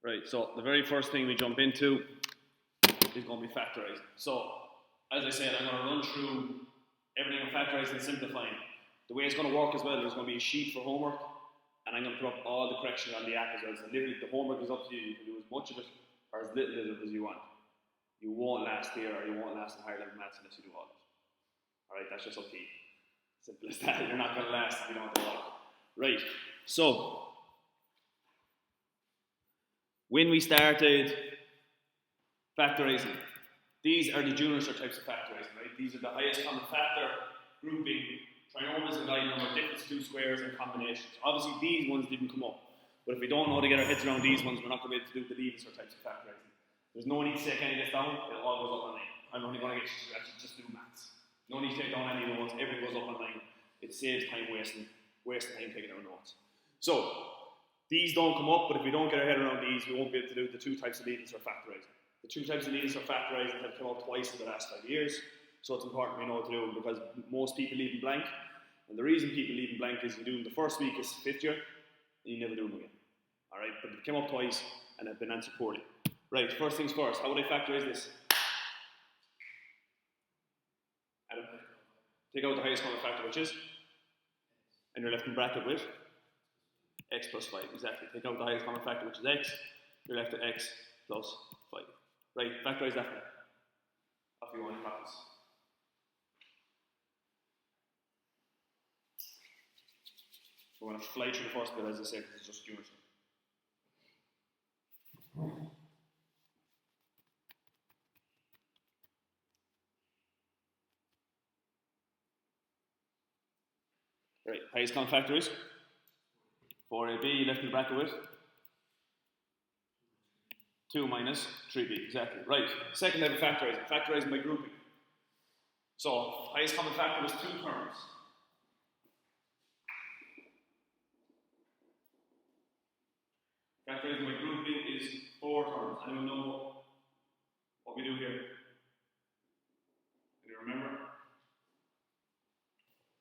Right, so the very first thing we jump into is going to be factorising. So, as I said, I'm going to run through everything on factorising and simplifying. The way it's going to work as well, there's going to be a sheet for homework, and I'm going to put up all the corrections on the app as well. So literally, the homework is up to you. You can do as much of it or as little of it as you want. You won't last here, or you won't last in higher level maths unless you do all of it. Alright, that's just up to you. Simple as that. You're not going to last if you don't do all of it. Right, so when we started factorising, these are the junior cert types of factorising, right? These are the highest common factor, grouping, trinomials and guide number, difference of two squares, and combinations. Obviously, these ones didn't come up, but if we don't know how to get our heads around these ones, we're not going to be able to do the leading cert types of factorising. There's no need to take any of this down, it all goes up online. I'm only going to get you to actually just do maths. No need to take down any of the ones, everything goes up online. It saves time wasting time taking our notes. So, these don't come up, but if we don't get our head around these, we won't be able to do the two types of leading cert factorising. The two types of leading cert factorising have come up twice in the last 5 years, so it's important we know what to do because most people leave them blank. And the reason people leave them blank is you do them the first week is fifth year, and you never do them again. Alright, but they came up twice and have been answered poorly. Right, first things first, how would I factorise this? Adam, take out the highest common factor, which is? And you're left in bracket with? X plus 5, exactly. Take out the highest common factor, which is x. You're left with x plus 5. Right, factorise that now. Off you go in practice. We're going to fly through the first bit, as I said, because it's just junior. Right, highest common factor is 4ab, left in the bracket with 2 minus 3b, exactly. Right, second type of factorising, factorising by grouping. So, highest common factor was 2 terms. Factorising by grouping is 4 terms. Anyone know what we do here? Do you remember?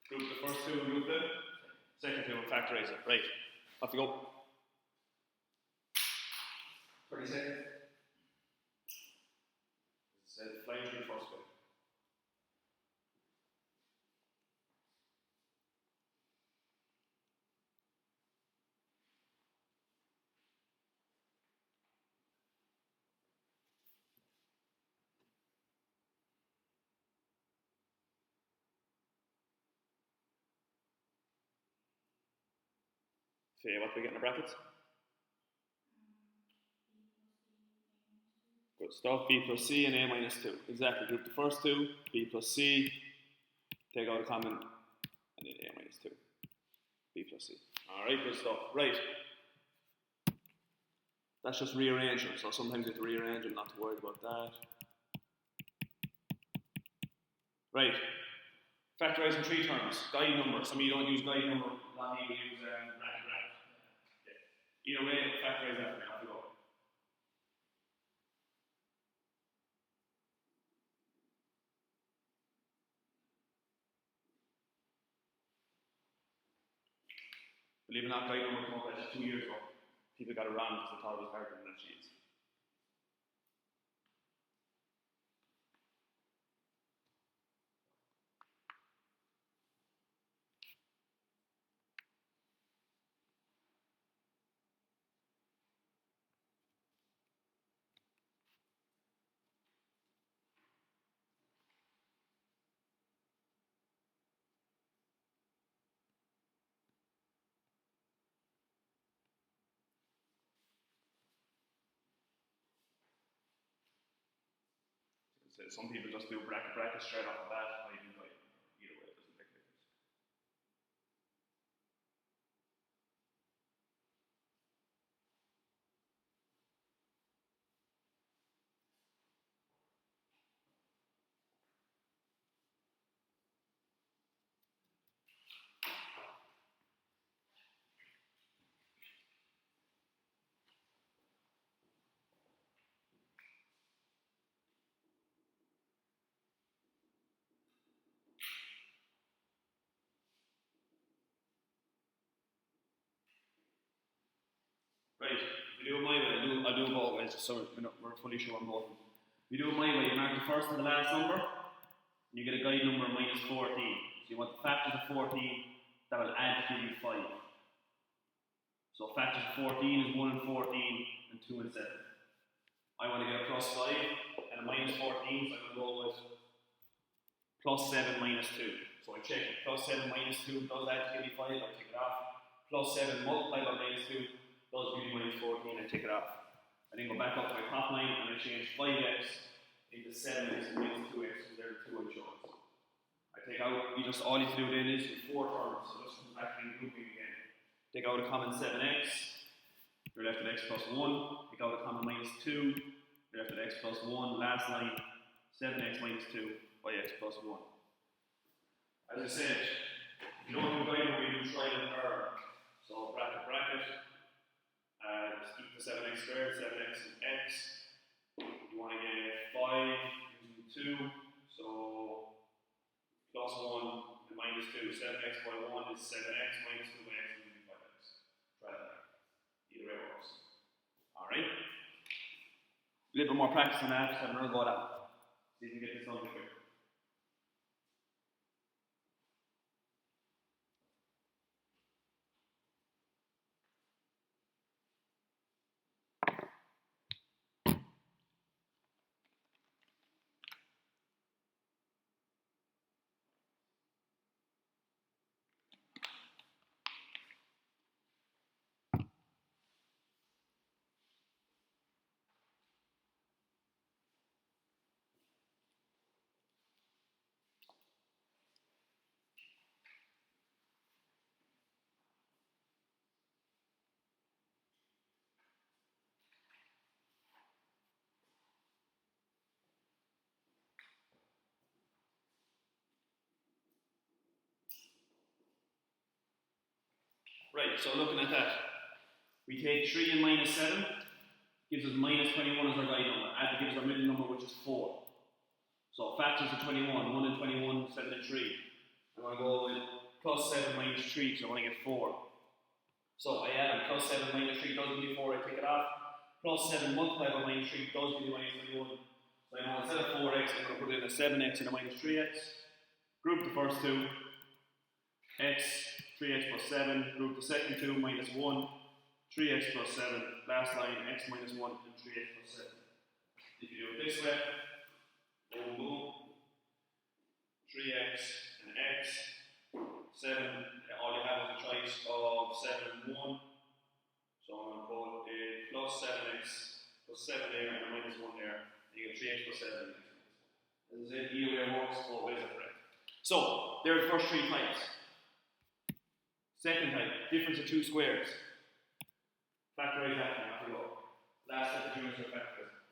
Group the first two and group the second two and factorise it. Right, off you go. 30 seconds. Flying through the first bit. See what we get in the brackets? Good stuff. B plus C and A minus 2. Exactly. Group the first two. B plus C. Take out a common. And then A minus 2. B plus C. Alright, good stuff. Right. That's just rearranging. So sometimes you have to rearrange and not to worry about that. Right. Factorising 3 terms. Guide number. Some of you don't use guide number. A lot of you use bracket. Yeah. Either way, factorise that for me. Off you go. Believe it or not, guide number came up 2 years ago. People got it wrong because they thought it was harder than it actually is. So some people just do bracket straight off the bat. I do guide number. Either way, it doesn't make a difference. Right, if you do it my way, I'll do it both ways, just so we're fully sure on both. We do it my way. You mark the first and the last number, and you get a guide number of minus 14. So you want the factors of 14 that will add to give you 5. So factors of 14 is 1 and 14 and 2 and 7. I want to get a plus 5 and a minus 14, so I'm going to go with plus 7 minus 2. So I check it. Plus 7 minus 2 does add to give me 5, I take it off. Plus 7 multiplied by minus 2 does give me minus 14, I take it off. I then go back up to my top line and I change 5x into 7x and minus 2x, because they're the two I chose. I take out, all you have to do then is 4 terms, so this comes back to grouping again. Take out a common 7x, you're left with x plus 1. Take out a common minus 2, you're left with x plus 1. Last line, 7x minus 2 by x plus 1. As I said, if you don't do guide, we do trial and error. So bracket, just keep the 7x squared, 7x is x. You want to get 5 using 2, so plus 1 and minus 2. 7x by 1 is 7x, minus 2 by x is going to be 5x. Try that. Either way works. Alright? A little bit more practice on that, just have another go at that. See if you can get this done quick. Right, so looking at that, we take 3 and minus 7, gives us minus 21 as our guide number, and it gives our middle number, which is 4. So factors of 21, 1 and 21, 7 and 3. I'm going to go with plus 7 minus 3, so I want to get 4. So I add them, plus 7 minus 3 does give me 4, I take it off. Plus 7 multiplied by minus 3 does give me minus 21. So I know instead of 4x, I'm going to put in a 7x and a minus 3x. Group the first two, x, 3x plus 7, group the second two, minus 1, 3x plus 7, last line, x minus 1 and 3x plus 7. If you do it this way, boom, boom, 3x and x, 7, all you have is a choice of 7 and 1. So I'm going to put a plus 7x plus 7 there and a minus 1 there. And you get 3x plus 7 and x minus 1. As I said, either way works, both ways are correct. So, there are the first 3 types. Second type, difference of 2 squares. Factorize that one, off we go. Last set of units are factorized.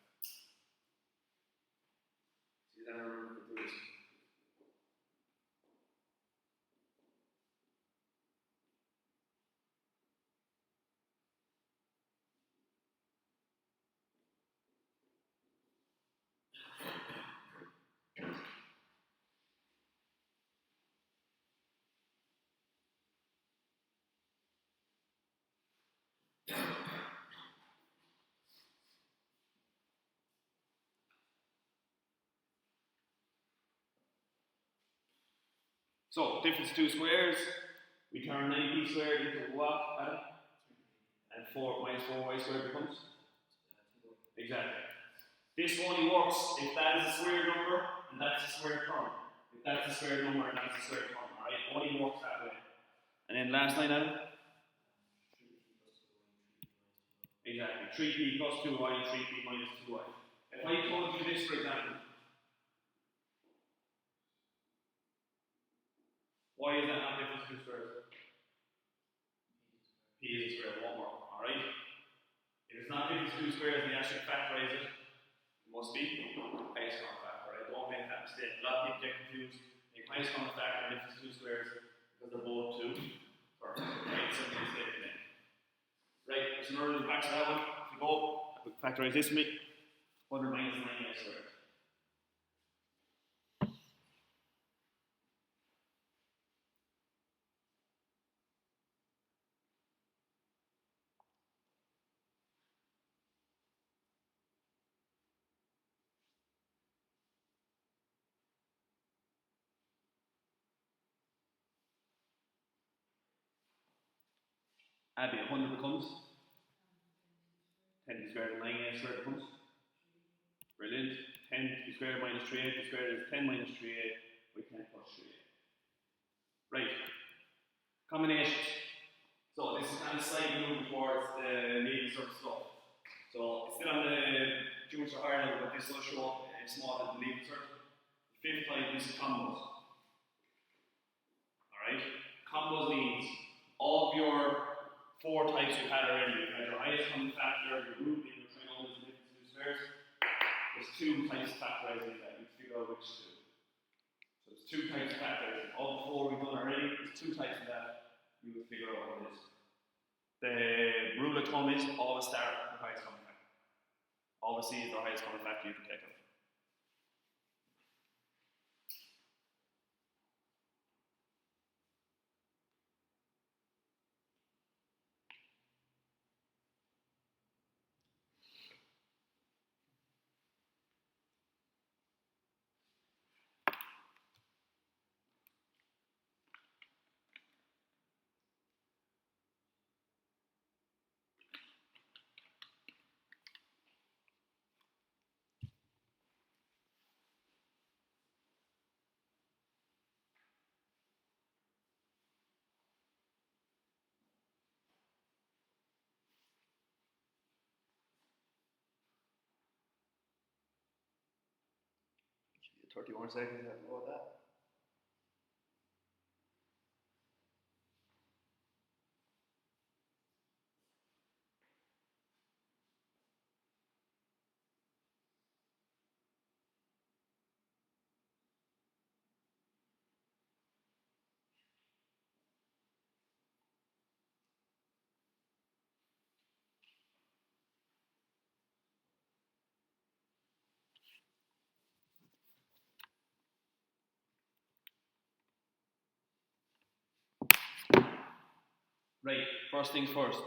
See that I'm going to do this. So, difference of 2 squares, we turn 9p squared into what, Adam? And 4 minus 4y squared becomes? Exactly. This only works if that is a square number and that's a square term. If that's a square number and that's a square term, alright? It only works that way. And then last line, Adam? Exactly. 3p plus 2y and 3p minus 2y. If I told you this, for example, why is that not difference of 2 squares? P is a square, it won't work, alright? If it's not difference of 2 squares and you actually factorize it, it must be highest common factor, right? Don't make that mistake. A lot of people get confused. Make highest common factor and difference of 2 squares because they're both 2 terms, right? Simple mistake in it. Right, so in order to back to that one, if we go, factorize this with me, 100 minus 9x squared. Abby, 100 becomes 10 to the square of 9a squared becomes. Brilliant. 10 to the square minus 3a to the square is 10 minus 3a by 10 plus 3a. Right. Combinations. So this is kind of slightly moving towards the legal sort of stuff. So it's still on the junior to higher level, but this will show up small in the legal cert. The fifth type is combos. Alright? Combos means all of your 4 types you've had already. You've had your highest common factor, your grouping, your trinomials, and difference two squares. There's 2 types of factorizing that you figure out which to do. So there's 2 types of factorizing. All the 4 we've done already, there's 2 types of that. You will figure out what it is. The rule of thumb is always start with the highest common factor. Always see the highest common factor you can take out. Give you 30 more seconds to go with that. Right, first things first.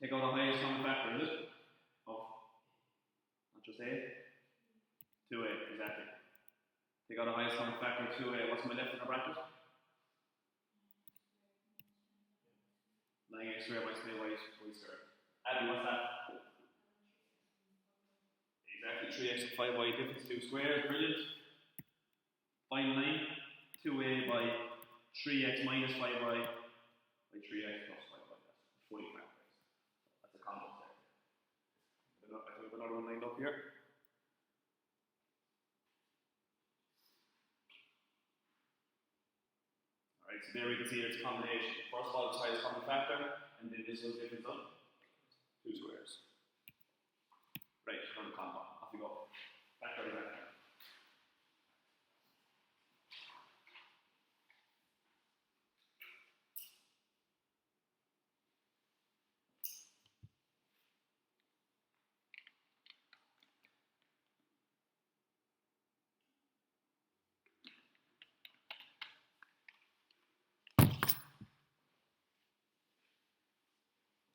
Take out the highest common factor, is it? Oh, not just A? 2a, exactly. Take out the highest common factor, 2a. What's my left in the bracket? 9x squared minus 3y squared. Abby, what's that? Exactly, 3x and 5y, difference 2 squares, brilliant. Finally, 2a by 3x minus 5y by 3x plus 5y. That's fully factorized. That's a combo there. I have another one lined up here. Alright, so there we can see it's a combination. First of all, it's highest common factor, and then this was difference of 2 squares. Right, another combo. Off we go. Factorizing that.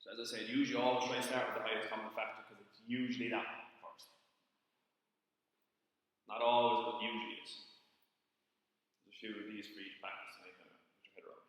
So as I said, usually always try to start with the highest common factor because it's usually that one first. Not always, but usually is. There's a few of these for each practice and you can put your head around.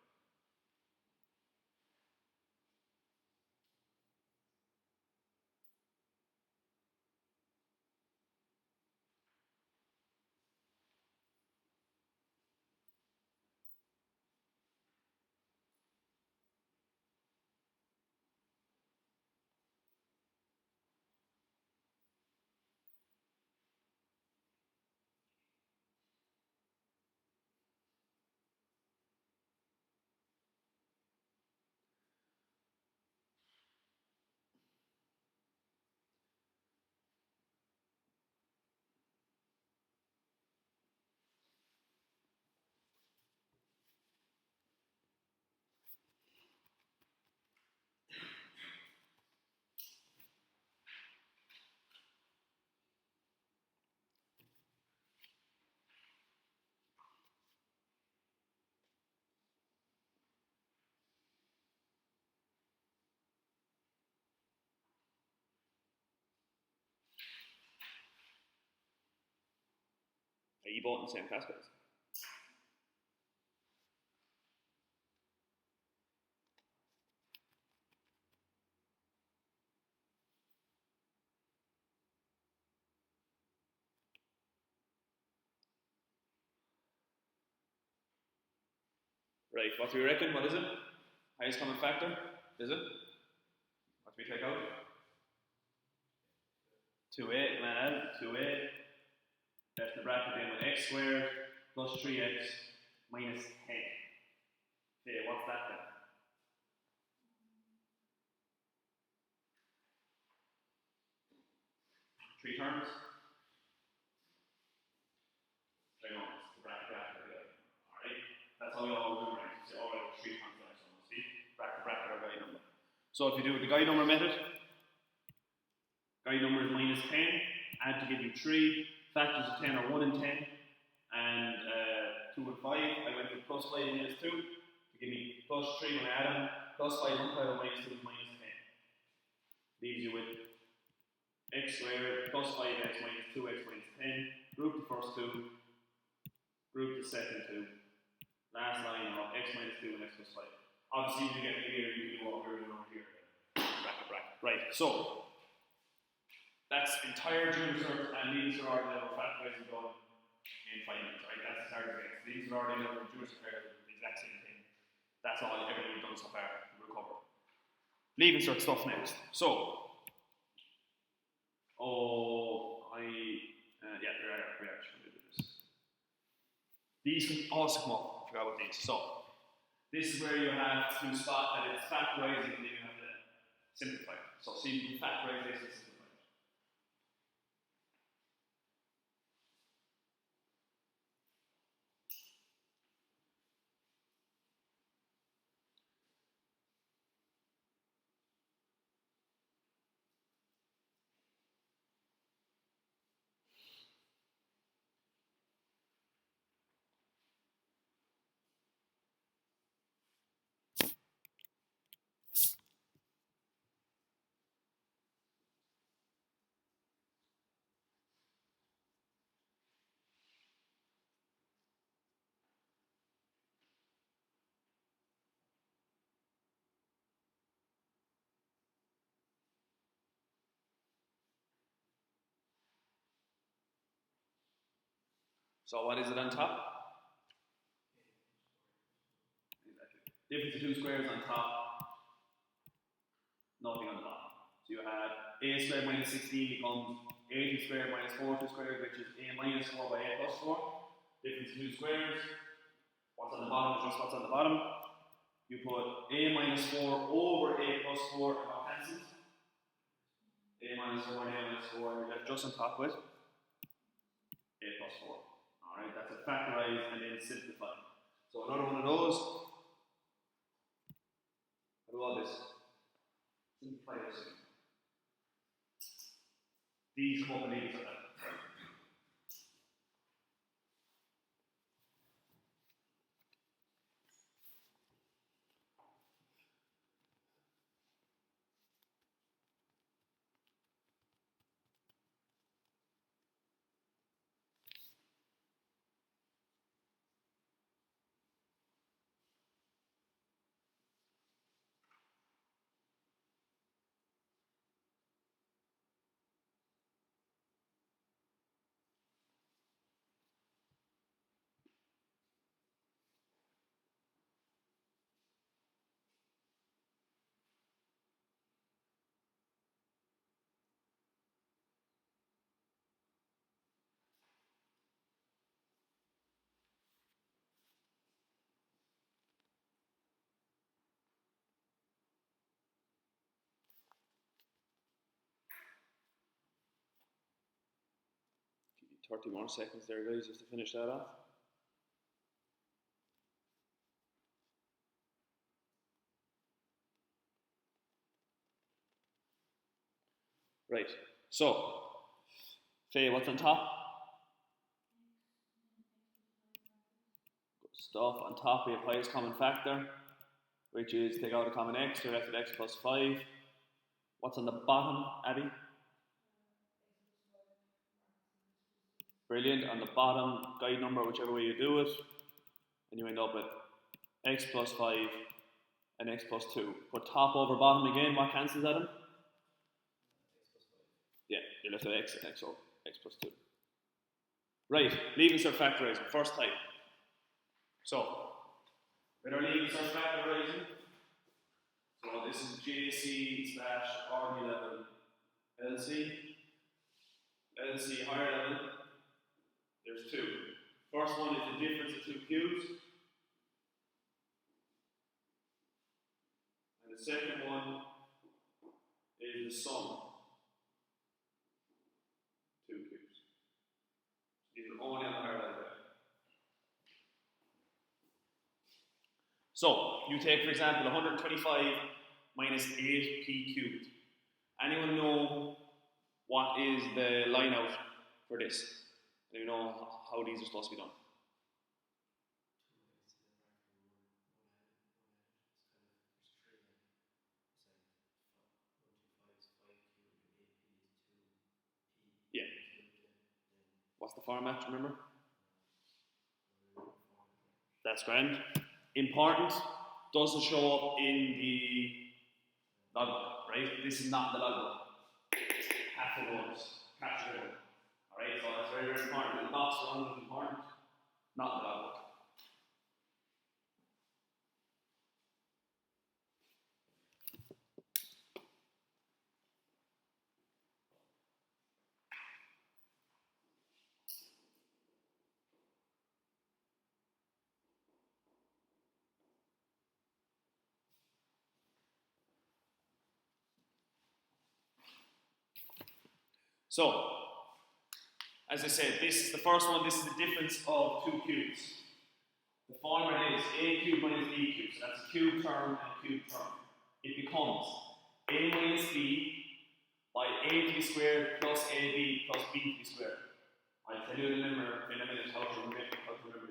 Are you both in the same class, guys? Right, what do we reckon? What is it? Highest common factor? Is it? What do we take out? 2a, man, 2a. Left the bracket in with x squared plus 3x minus 10. Okay, what's that then? 3 terms? Trinomials, the bracket together. Alright? That's how we all memorize. You say, alright, 3 terms like so. See? Bracket or guide number. So if you do the guide number method, guide number is minus 10, add to give you 3, factors of 10 are 1 and 10, and 2 and 5. I went with plus 5 and minus 2 to give me plus 3 when I add them, plus 5 multiplied by minus 2 is minus 10. Leaves you with x squared plus 5x minus 2x minus 10. Group the first 2, group the second 2. Last line of x minus 2 and x plus 5. Obviously, if you get here, you can do what we're doing over here. Bracket. Right, so that's entire junior cert and leading cert already level factorising done in 5 minutes, right? That's the target base. Leading cert already level junior cert the exact same thing. That's all everything we've done so far. We'll cover. Leaving cert stuff next. So, we actually do this. These can also come up. I forgot about these. So, this is where you have to spot that it's factorising and then you have to simplify it. So, see, you can factorize this and simplify it. So what is it on top? Exactly. Difference of 2 squares on top, nothing on the bottom. So you have a squared minus 16 becomes a squared minus 4 squared, which is a minus 4 by a plus 4. Difference of 2 squares. What's on the bottom is just what's on the bottom. You put a minus 4 over a plus 4 and what cancels? A minus 4 and a minus 4, and you're left just on top with a plus 4. Alright, that's a factorize and then simplify. So another one of those. What about this? Simplify this. These come up and these are that. Give you 30 more seconds there, guys, just to finish that off. Right, so, Faye, what's on top? Good stuff. On top we have highest common factor, which is take out a common x, so left with x plus 5. What's on the bottom, Abby? Brilliant. On the bottom, guide number, whichever way you do it, and you end up with x plus 5 and x plus 2. Put top over bottom again, what cancels at them? Yeah, you're left with x and x over x plus 2. Right, leaving cert factorising, first type. So, With our legal search factorising, so this is JC slash RD level LC. LC higher level, there's two. First one is the difference of two cubes. And the second one is the sum of two cubes. These are only on the higher level. So, you take, for example, 125 minus 8p cubed. Anyone know what is the line out for this? Do you know how these are supposed to be done? Yeah. What's the format, remember? That's grand. Important, doesn't show up in the logbook, right? This is not the logbook. Have to notice, capture it. Alright, so that's very, very important. The box around it is important, not the logbook. So, as I said, this is the first one, this is the difference of two cubes. The format is a cubed minus b cubed, so that's a cube term and a cube term. It becomes a minus b by a to the squared plus ab plus b to the squared. I'll tell you in a minute how to remember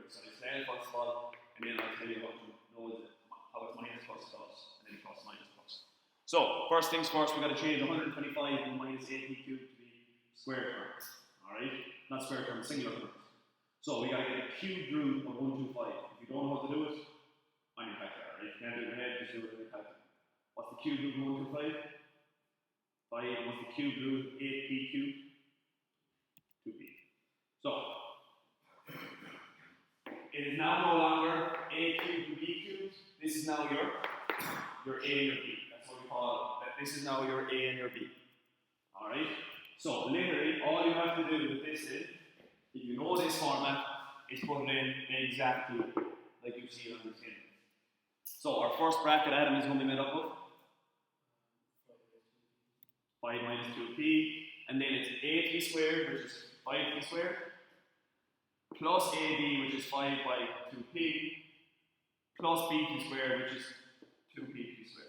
this. I'll explain it first of all, and then I'll tell you how to know how it's minus plus plus, and then plus minus plus. So, first things first, we've got to change 125 minus ab cubed to be square terms. Alright? Not square terms, singular terms. So we gotta get a cubed root of 125. If you don't know how to do it, on your calculator, right? If you can't do it in your head, just do it on your calculator. What's the cubed root of 125? 5. What's the cubed root of 8p cubed? 2p. So it is now no longer a cubed to b cubed. This is now your a and your b. That's what we call it. This is now your a and your b. Alright? So literally, all you have to do with this is, if you know this format, is put it in exactly like you see it on the tin. So our first bracket, Adam, is going to be made up of 5 minus 2p, and then it's 8p squared, which is 5p squared, plus ab, which is 5 by 2p, plus bp squared, which is 2bp squared.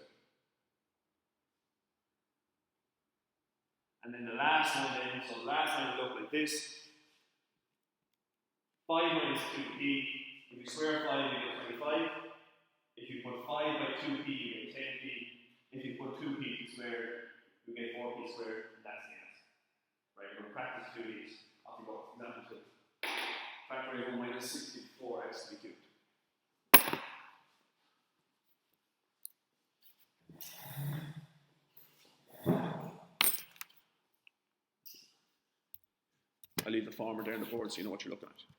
And then the last one then, so the last line will look like this. 5 minus 2p, if you square 5, you get 25. If you put 5 by 2p, you get 10p. If you put 2p squared, you get 4p squared, and that's the answer. Right, we're going to practice 2 these. Off you go. Example 2. Factoring 1 minus 64x to the cubed. I'll leave the former there on the board so you know what you're looking at.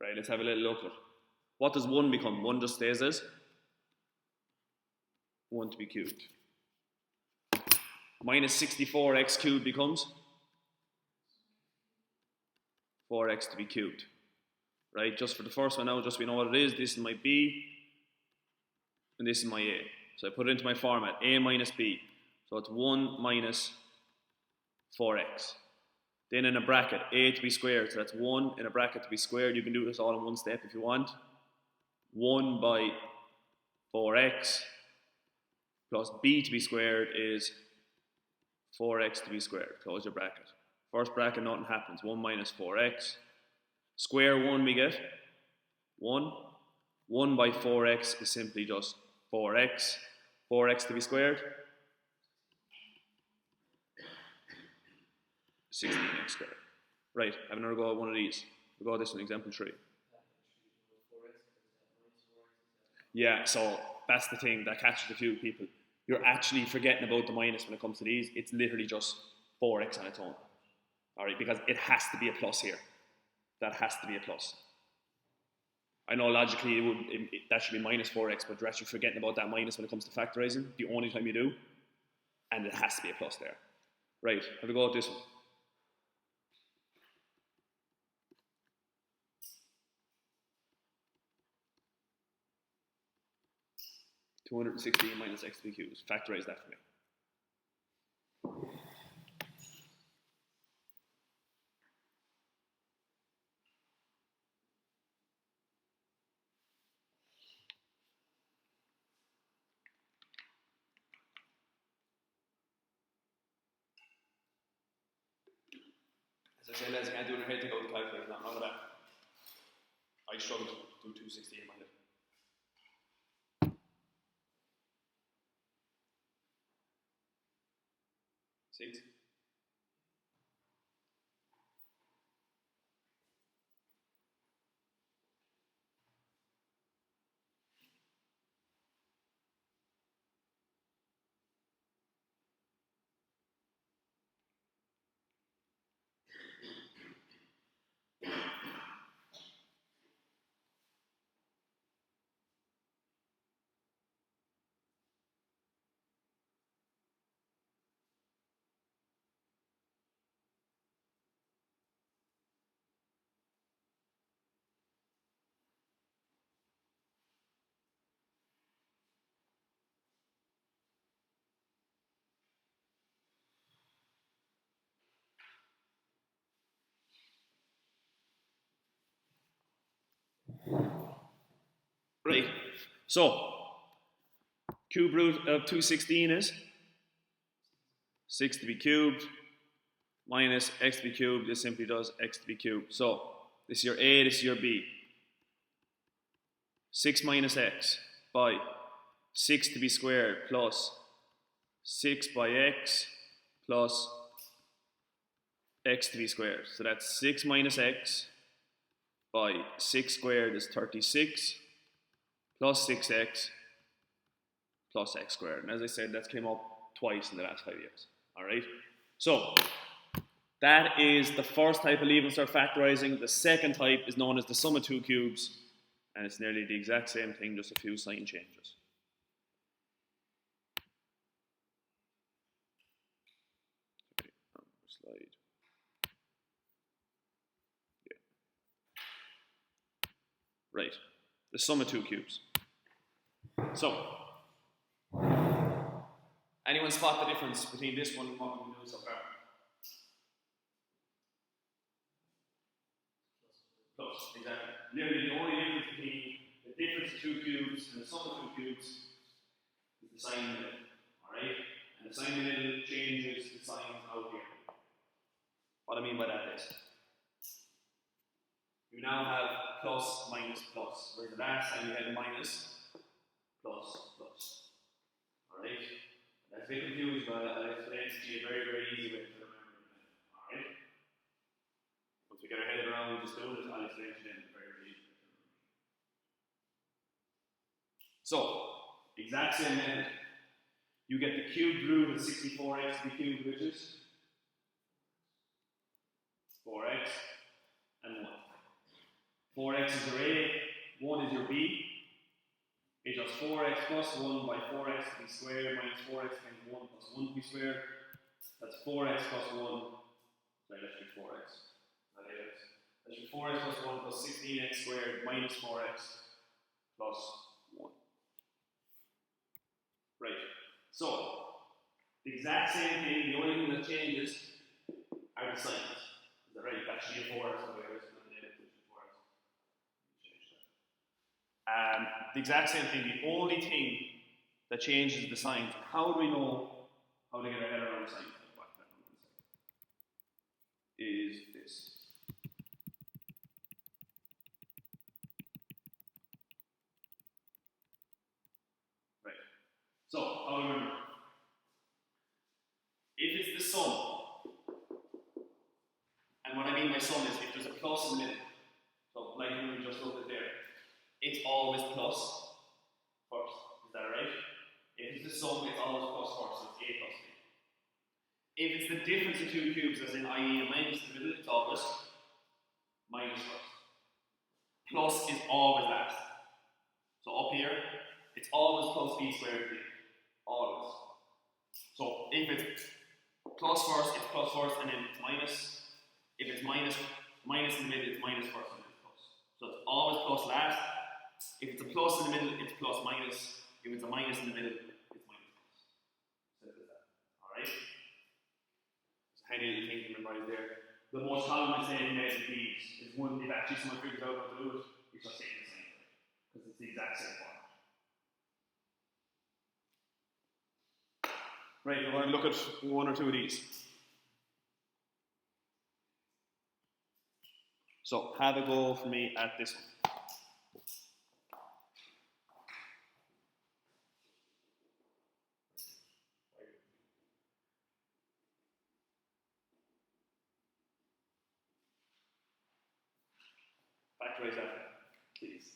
Right, let's have a little look at it. What does 1 become? 1 just stays as 1 to be cubed. Minus 64x cubed becomes 4x to be cubed. Right, just for the first one now, just we know what it is. This is my b, and this is my a. So I put it into my format, a minus b. So it's 1 minus 4x. Then in a bracket, a to be squared. So that's 1 in a bracket to be squared. You can do this all in one step if you want. 1 by 4x plus b to be squared is 4x to be squared. Close your bracket. First bracket, nothing happens. 1 minus 4x. Square 1 we get 1. 1 by 4x is simply just 4x. 4x to be squared, 16x squared. Right, have another go at one of these. We'll go at this one, example 3. Yeah, so that's the thing that catches a few people. You're actually forgetting about the minus when it comes to these. It's literally just 4x on its own. Alright, because it has to be a plus here. That has to be a plus. I know logically that should be minus 4x, but you're actually forgetting about that minus when it comes to factorising, the only time you do, and it has to be a plus there. Right, have a go at this one. (216 minus x to the cubed). Factorize that for me. As I say, lads, you can't do it in your head to go to the calculator, not none of that. I struggled to do 216 in my head. 6. Right, so cube root of 216 is 6 to be cubed minus x to be cubed. This simply does x to be cubed. So this is your a, this is your b. 6 minus x by 6 to be squared plus 6 by x plus x to be squared. So that's 6 minus x by 6 squared is 36 plus 6x plus x squared. And as I said, that's came up twice in the last 5 years. Alright? So that is the first type of leave and start factorising. The second type is known as the sum of two cubes, and it's nearly the exact same thing, just a few sign changes. Okay, slide. Yeah. Right, the sum of two cubes. So, anyone spot the difference between this one and what we've been doing so far? Plus, exactly. Literally, the only difference between the difference of two cubes and the sum of two cubes is the sign in the middle. Alright? And the sign in the middle changes the signs out here. What I mean by that is, you now have plus, minus, plus. Whereas the last time you had minus, plus, plus. Alright? That's a bit confused, but I'll explain to you a very, very easy way to remember it. Alright? Once we get our head around just doing it, I'll explain to you then very, very easy. So, exact same method. You get the cubed root of 64x to be cubed, which is 4x and 1. 4x is your A, 1 is your B. It's just 4x plus 1 by 4x to be squared minus 4x times 1 plus 1 to be squared. That's 4x plus 1. Sorry, let's do 4x. Not 8x. Let's do 4x plus 1 plus 16x squared minus 4x plus 1. Right. So, the exact same thing, the only thing that changes are the signs. Is that right? That should be a 4x over here, so not an 8x, which is 4x. Change that. The exact same thing, the only thing that changes is the signs. How do we know how to get our head around the signs? Is this. Right. So, I'll remember. If it's the sum, and what I mean by sum is if there's a plus in the middle, so like we just looked at there, it's always plus first. Is that right? If it's the sum, it's always plus first, so it's A plus B. If it's the difference of two cubes, as in i.e. a minus in the middle, it's always minus first. Plus is always last. So up here, it's always plus b squared b. Always. So if it's plus first, it's plus first, and then it's minus. If it's minus in the middle, it's minus first, and then it's plus. So it's always plus last. If it's a plus in the middle, it's plus minus. If it's a minus in the middle, it's minus plus. Simple as that. Alright? How do you think everybody's there? The most common mistake made with these is one, if actually someone figures out how to do it, it's just taking the same thing. Because it's the exact same format. Right, we're going to look at one or two of these. So, have a go for me at this one. Factorize that, please.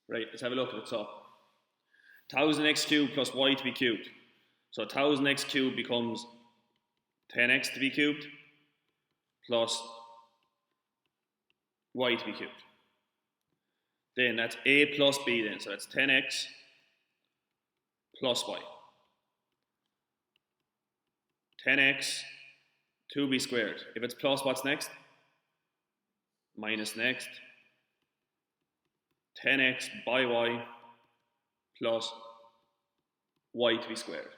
Right, let's have a look at it. So, 1000x cubed plus y to be cubed. So 1000x cubed becomes 10x to be cubed plus y to be cubed. Then that's a plus b then, so that's 10x plus y. 10x 2b squared. If it's plus, what's next? Minus next. 10x by y plus y to be squared.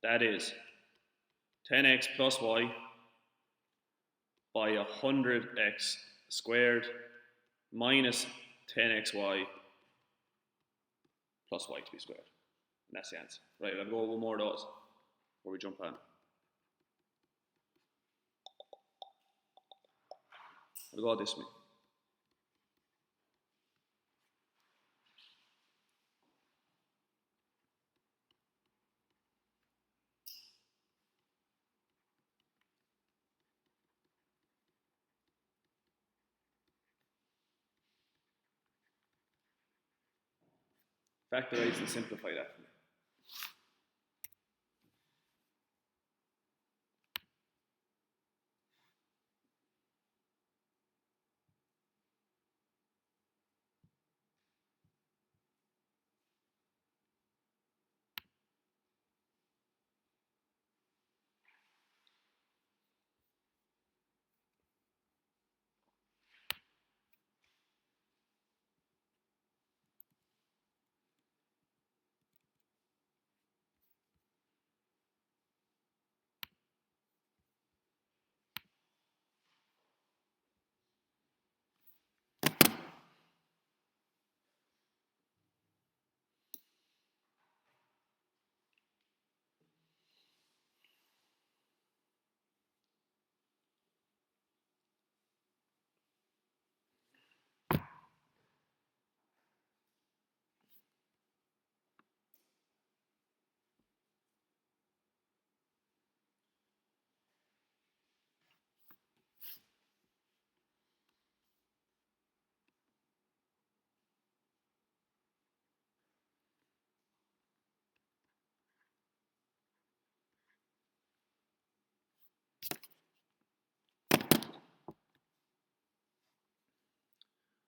That is 10x plus y by 100x squared minus 10xy plus y to be squared. And that's the answer. Right, I'll go over one more of those before we jump on. I'll go this way. Factorize and simplify that for me.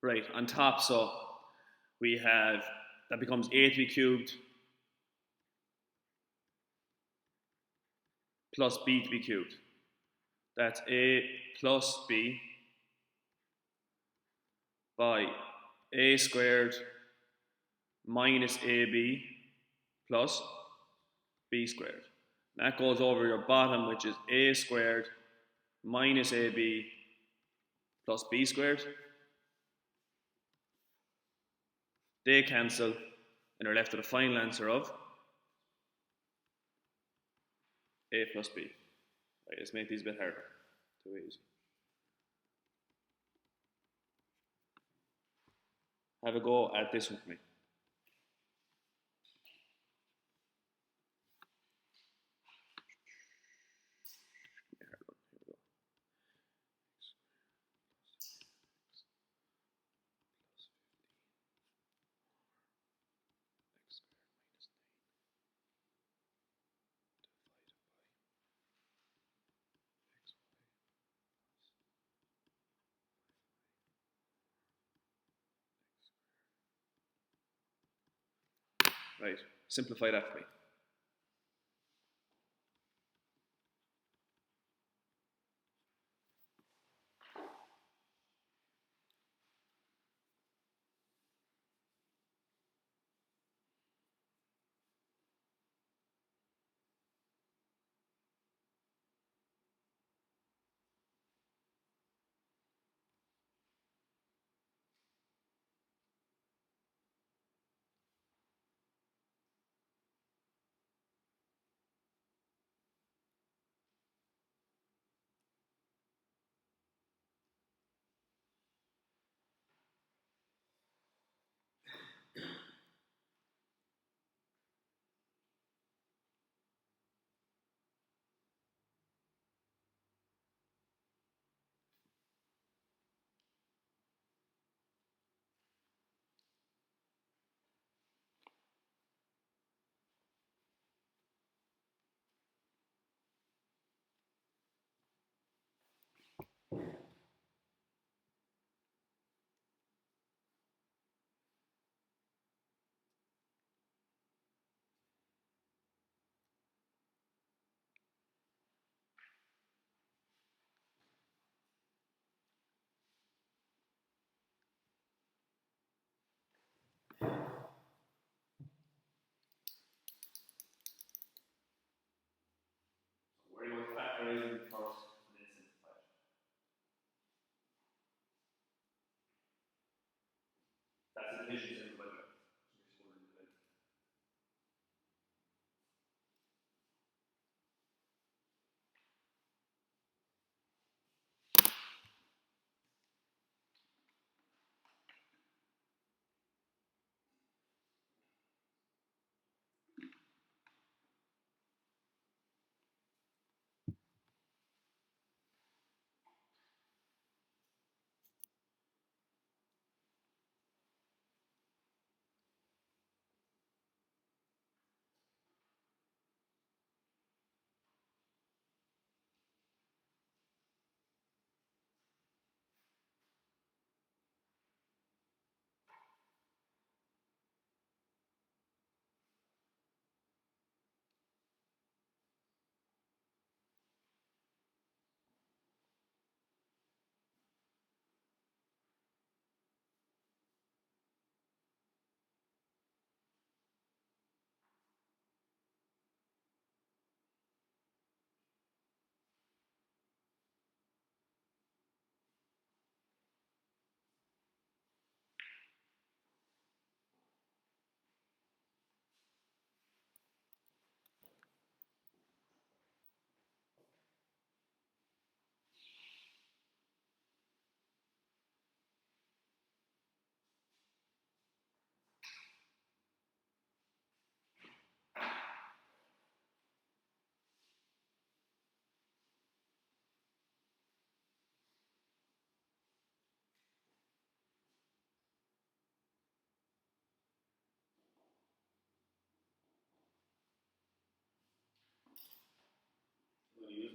Right, on top, so we have, that becomes a to be cubed plus b to be cubed. That's a plus b by a squared minus ab plus b squared. And that goes over your bottom, which is a squared minus ab plus b squared. They cancel, and you're left with a final answer of a plus b. Right, let's make these a bit harder. Too easy. Have a go at this one for me. Right, simplify that for me. We're going to factorising first and then simplify it. That's the division simple, by the way.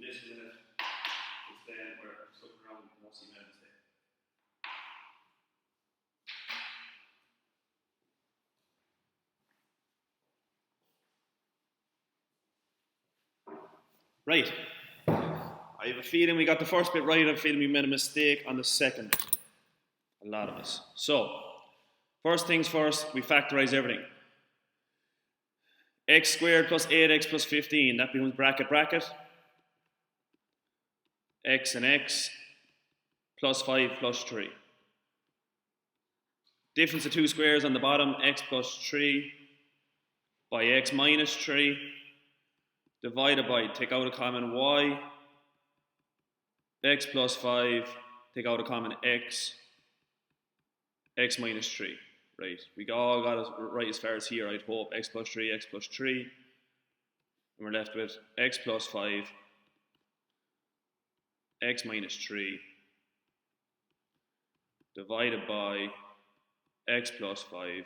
this minute, it's then we're just looking around and we'll see minutes there. Right. I have a feeling we got the first bit right. I have a feeling we made a mistake on the second bit. A lot of us. So, first things first, we factorize everything. X squared plus 8x plus 15, that becomes bracket bracket. X and x plus 5 plus 3. Difference of two squares on the bottom, x plus 3 by x minus 3, divided by, take out a common y, x plus 5, take out a common x, x minus 3. Right, we all got it right as far as here, I'd hope. X plus 3, and we're left with x plus 5, x minus 3, divided by x plus 5,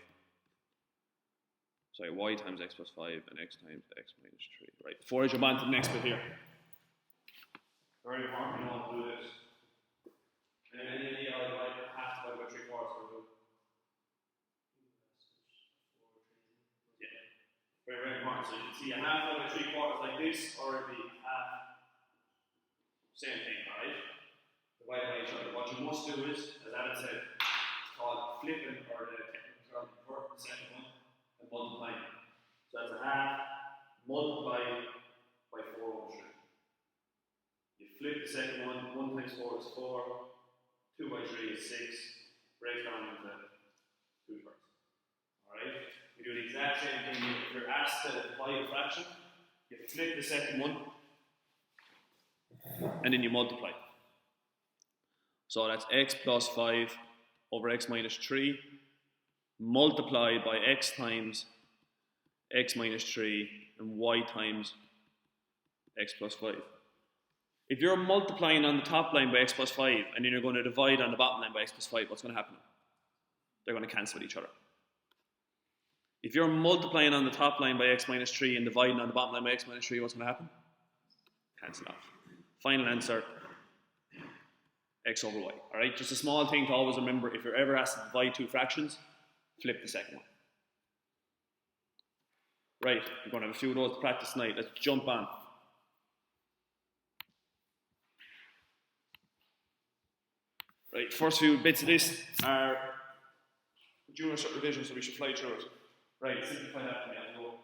sorry, y times x plus 5 and x times x minus 3. Right, before I jump on to the next bit here. Very important, you know how to do this. And then any other half divided by 3/4 will do. Yeah, very, very important. So you can see a half divided by 3/4 like this, or it'd be half. Same thing, alright? Divide by each other. What you must do is, as Adam said, it's called flipping, or the technical term, convert the second one and multiplying. So that's a half multiplied by 4 over 3. You flip the second one, 1 times 4 is 4, 2 by 3 is 6, breaks down into 2 thirds. Alright? You do the exact same thing if you're asked to divide a fraction, you flip the second one, and then you multiply. So that's x plus 5 over x minus 3 multiplied by x times x minus 3 and y times x plus 5. If you're multiplying on the top line by x plus 5 and then you're going to divide on the bottom line by x plus 5, what's going to happen? They're going to cancel with each other. If you're multiplying on the top line by x minus 3 and dividing on the bottom line by x minus 3, what's going to happen? Cancel off. Final answer, x over y. Alright, just a small thing to always remember. If you're ever asked to divide two fractions, flip the second one. Right, we're going to have a few of those to practice tonight. Let's jump on. Right, first few bits of this are junior cert revision, so we should fly through it. Right, simplify that for me. I'll go.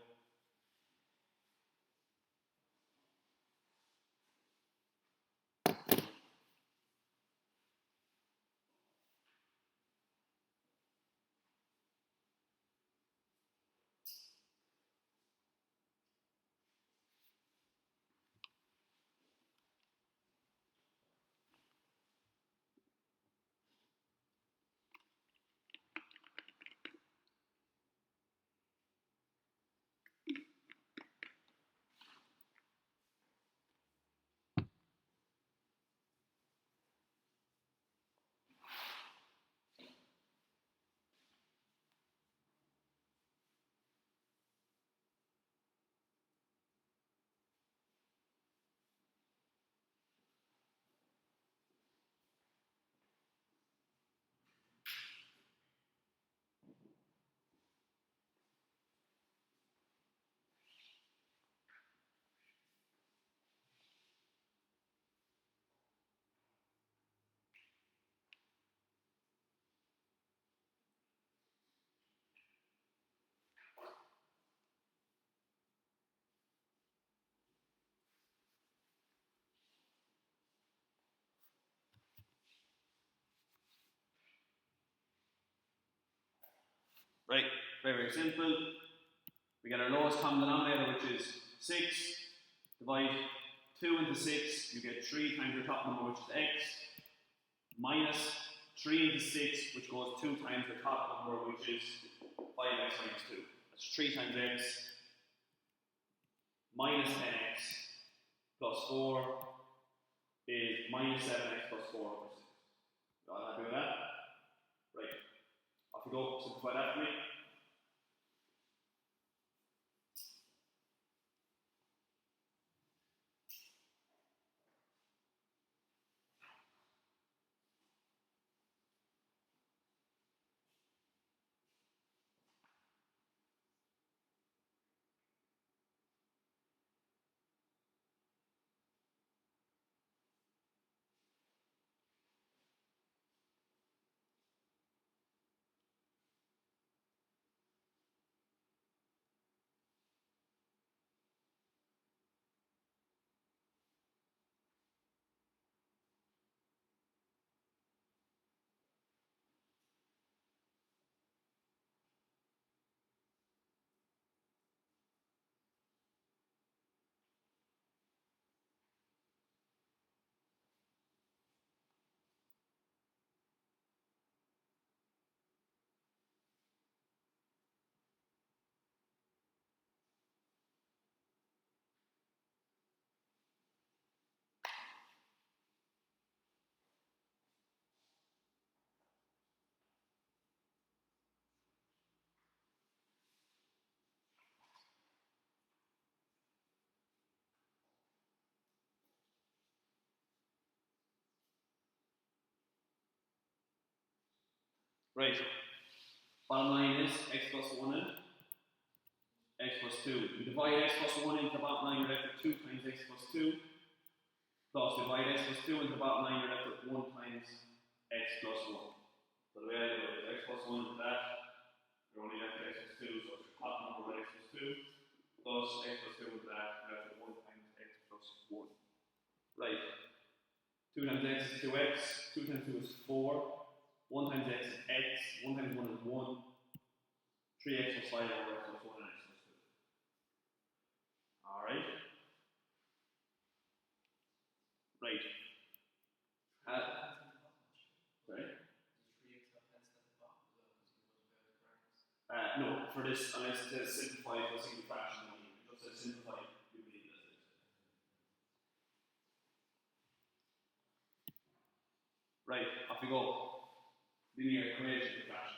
Right, very, very simple. We get our lowest common denominator, which is 6. Divide 2 into 6, you get 3 times your top number, which is x, minus 3 into 6, which goes 2 times the top number, which is 5x minus 2. That's 3 times x, minus 10x, plus 4 is minus 7x plus 4 over 6. You all happy with that? Right. Off we go, simplify that for me. Right. Bottom line is x plus 1 and x plus 2. We divide x plus 1 into the bottom line, you're left with 2 times x plus 2. Plus divide x plus 2 into the bottom line, you're left with 1 times x plus 1. So the way I do it is x plus 1 into that, you're only left with x plus 2, so it's the top number of x plus 2, plus x plus 2 into that, you're left with 1 times x plus 1. Right. 2 times x is 2x, 2 times 2 is 4, 1 times x is x, 1 times 1 is 1, 3x plus 5 over x plus 1 and x plus 2. Alright? Right. Sorry? No, for this, unless it says simplified to a single fraction, it just says simplified, you leave it as it is. Right, off we go. Linear equation fraction.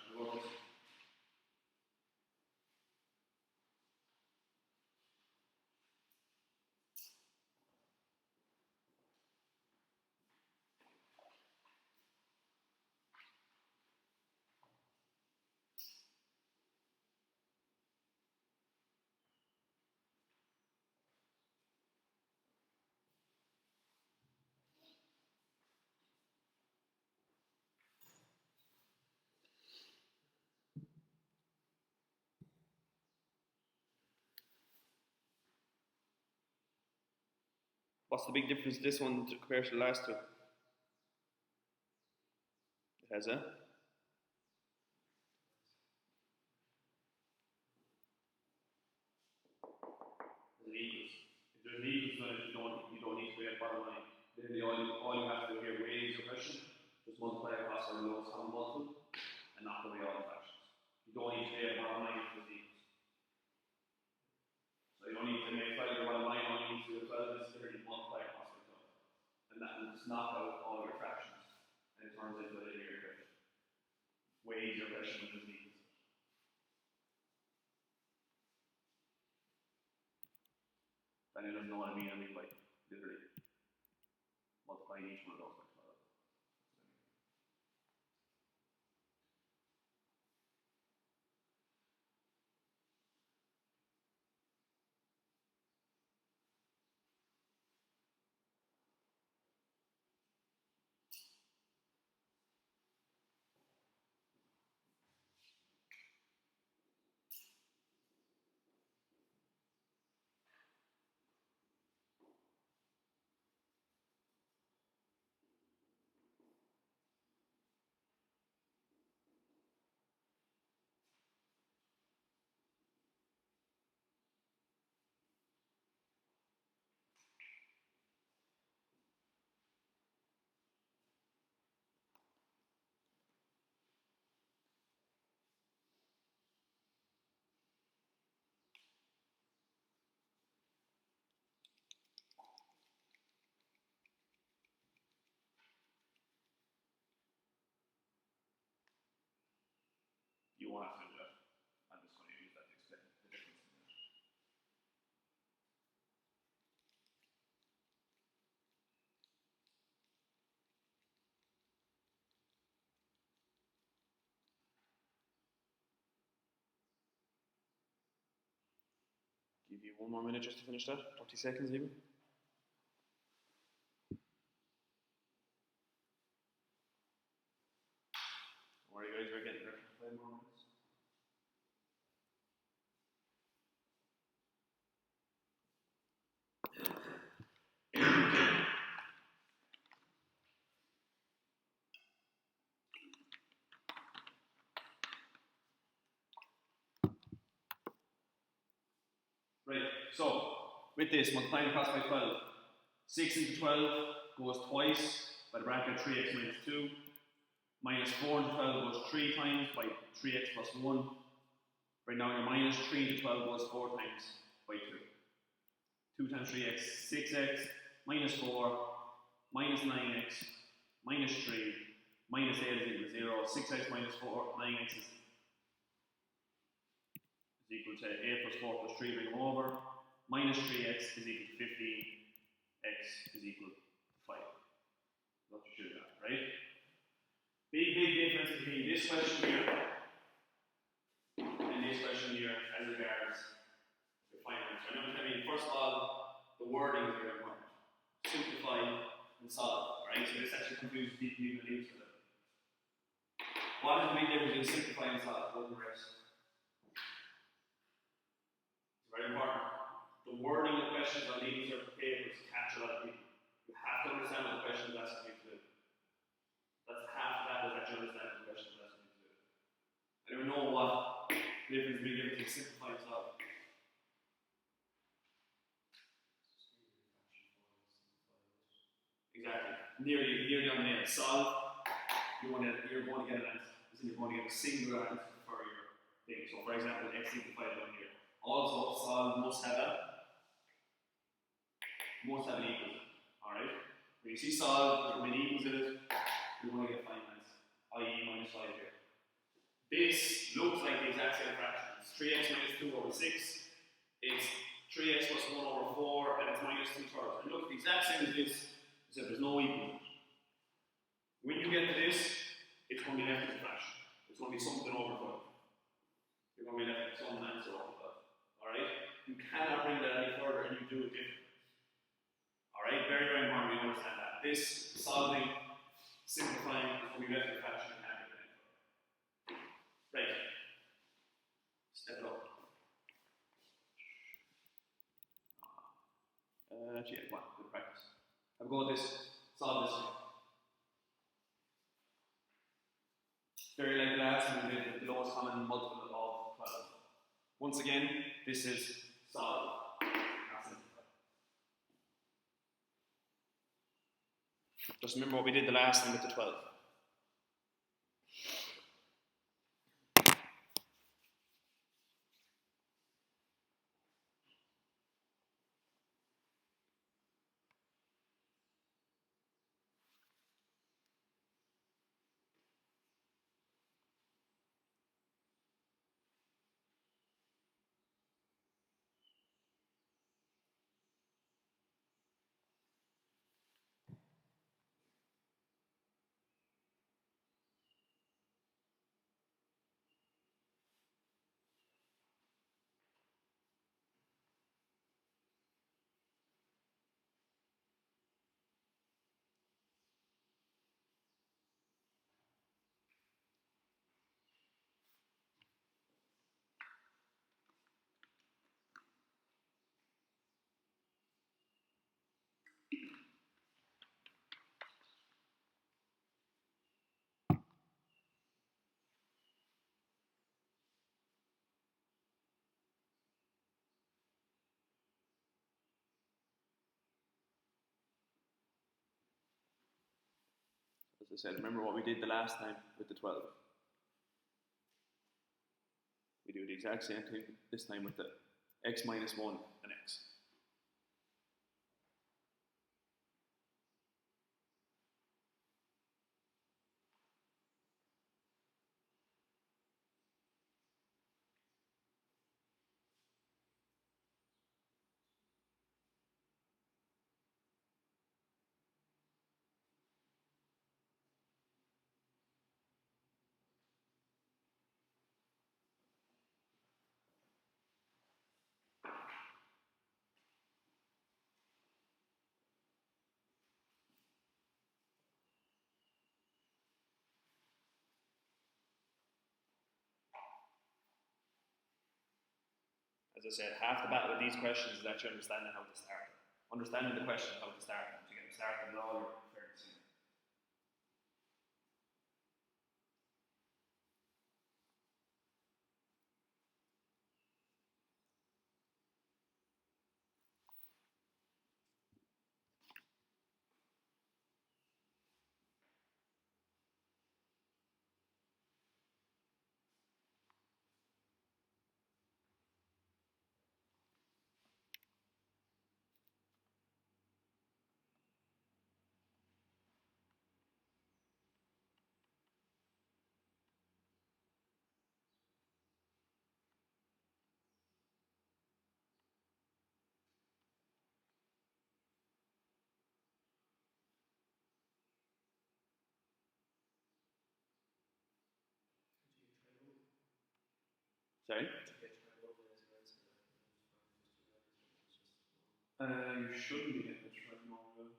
What's the big difference this one compared to the last two? It has a equals. If there's an equals sign, you don't need to create a bottom line. Then all you have to do here, weight your question, just multiply across the lowest common multiple and knock away all the fractions. You don't need to create a bottom line if there's equals. So you don't need to make 12 your bottom line, all you need to do is 12 is 30 multiply across the 12. And that will just knock out all your fractions. And it turns into a linear equation. Weight your question with this equals. Then you don't know what I mean by literally multiplying each one of those by 12. You won't have to do that. I'm just going to use that to explain the difference in that. Give you 1 more minute just to finish that, 30 seconds even. Don't worry guys, we're getting there. 5 more minutes. Right, so with this, multiplying across by 12. 6 into 12 goes twice by the bracket 3x minus 2. Minus 4 into 12 goes 3 times by 3x plus 1. Right now, your minus 3 into 12 goes 4 times by 2. 2 times 3x, 6x, minus 4, minus 9x, minus 3, minus 8 is equal to 0. 6x minus 4, 9x is equal to 8 plus 4 plus 3, bring them over. Minus 3x is equal to 15, x is equal to 5. That's what you should have, right? Big difference between this question here and this question here as regards the finance. First of all, the wording is very important. Simplify and solve. Alright, so this actually confuses people even leaves with it. What is the big difference between simplify and solve? What the rest? It's very important. The wording of questions on these sort of papers capture a lot of people. You have to understand what the question is asking you to do. That's half of that is actually understanding the question is asking you to do. I don't know what difference between simplify and solve. Exactly. Nearly on the end. Solve, you're going to get an answer. You're going to get a singular answer for your thing. So for example, x simplified down here. Also, solve must have an equal. Alright? When you see solve, when equals in it, you're going to get final answer, i.e. minus 5 here. This looks like the exact same fraction. It's 3x minus 2 over 6. It's 3x plus 1 over 4, and it's minus 2 thirds. And look, the exact same as this, except there's no equal. When you get to this, it's going to be left as a fraction. It's going to be something over 12. You're going to be left with some answer over 12. Alright? You cannot bring that any further and you do it differently. Alright? Very important we understand that. This solving, simplifying, is going to be left as a fraction and can't get any further. Right. Step it up. Yeah, come on, good practice. Have a go at this. Solve this thing. Very like the last one, we did the lowest common multiple of 12. Once again, this is solve, not simplify. Just remember what we did the last time with the 12. As I said, remember what we did the last time with the 12. We do the exact same thing this time with the x minus 1 and x. As I said, half the battle with these questions is actually understanding how to start them. Understanding the question, how to start them. To get them started, all you're fairly simple. Sorry? You shouldn't be getting a trinomial.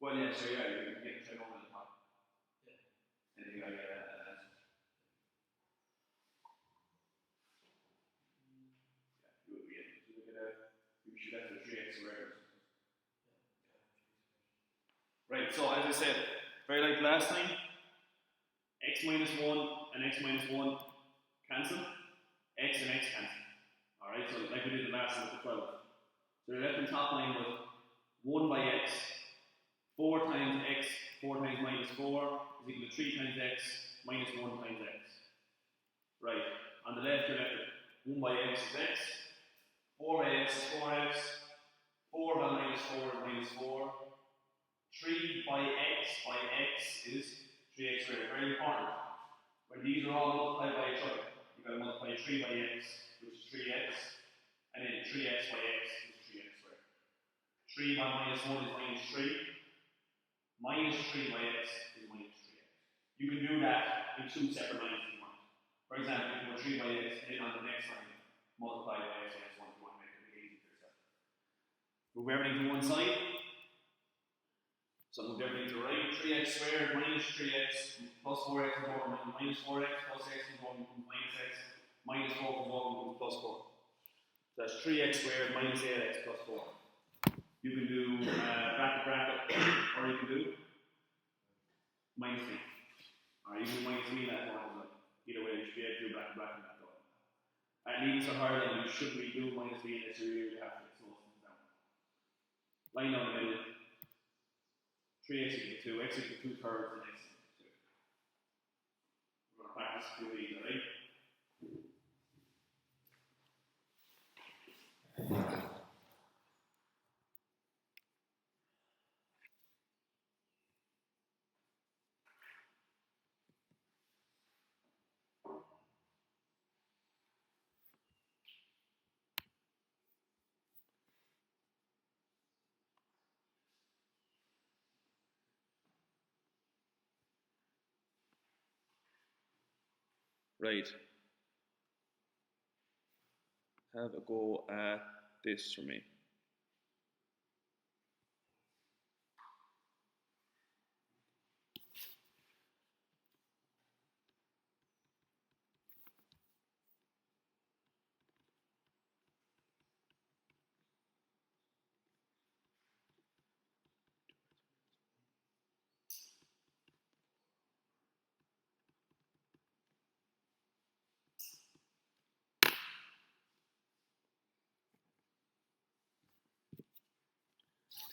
Well, yeah, so yeah, you can get a trinomial at the top. Yeah. And then you gotta get an answer. Yeah, you would be able to look at that. You should have the 3x squared. Right, so as I said, very like last time, x minus 1 and x minus 1 cancel, x and x cancel. Alright, so like we did the last time with the 12. So you're left in top line with 1 by x, 4 times x, 4 times minus 4 is equal to 3 times x minus 1 times x. Right, on the left you're left with 1 by x is x, 4 by x is 4x, 4 by minus 4 is minus 4, 3 by x is 3x squared. Very important. When these are all multiplied by each other, you've got to multiply 3 by x, which is 3x, and then 3x by x is 3x squared. 3 by minus 1 is minus 3. Minus 3 by x is minus 3x. You can do that in 2 separate lines if you want. For example, if you want 3 by x, and then on the next line, multiply by x minus 1 if you want to make it easy for yourself. Move everything to one side. So move everything to the right. 3x squared minus 3x plus 4x is over minus 4x plus x is over minus x minus 4 is over plus 4. So that's 3x squared minus 8x plus 4. You can do bracket, or you can do minus b. Or you can do minus b in that form as well. Either way, you should be able to do bracket in that form. At least are higher than you should be doing minus b unless you really have to get some things down. Line down the middle. 3x equal to 2, x equal to 2 thirds, and x equal to 2. We're going to practice 2 of these, alright? Right. Have a go at this for me.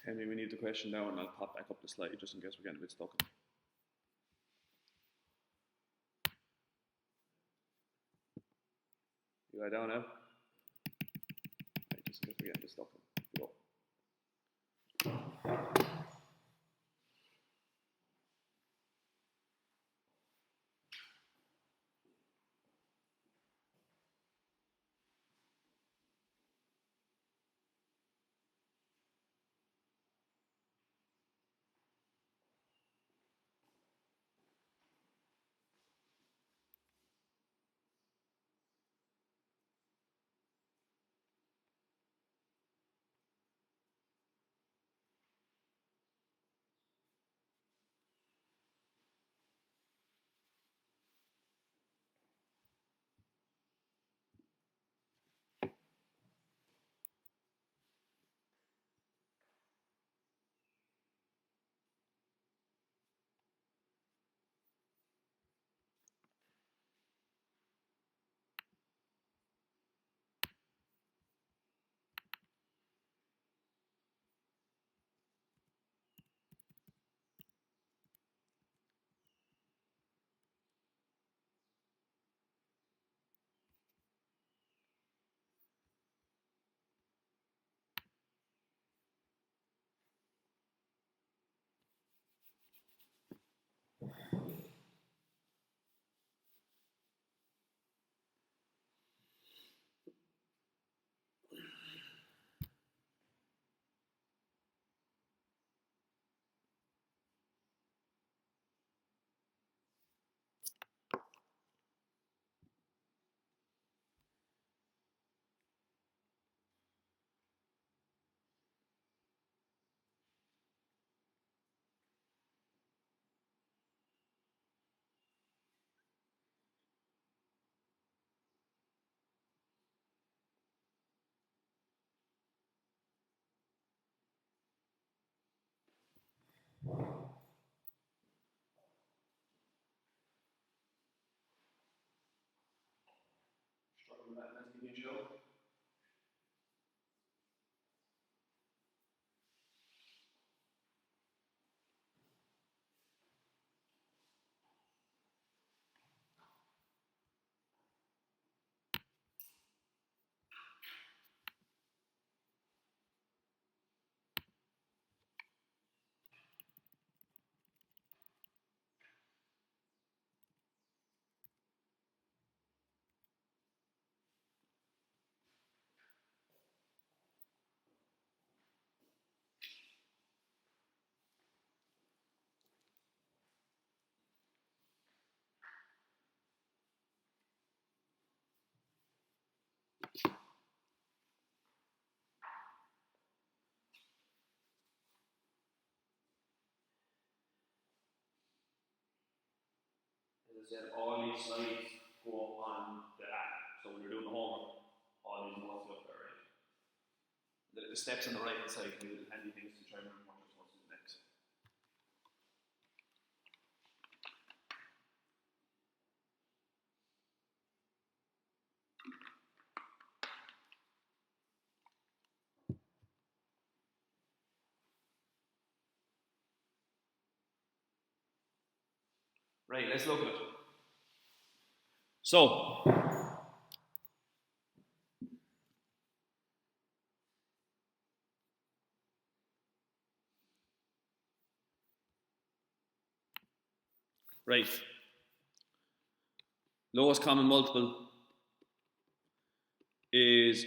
Tell me we need the question down and I'll pop back up the slide just in case we're getting a bit stuck. You lie down now? Right, just in case we're getting a bit stuck. Go. Struggle with that, let's give me a show. As I said, all these slides go up on the app. So when you're doing the homework, all these notes go up there, right? The steps on the right hand side can be the handy things to try and remember what you're supposed to do next. Right, let's look at it. So, right, lowest common multiple is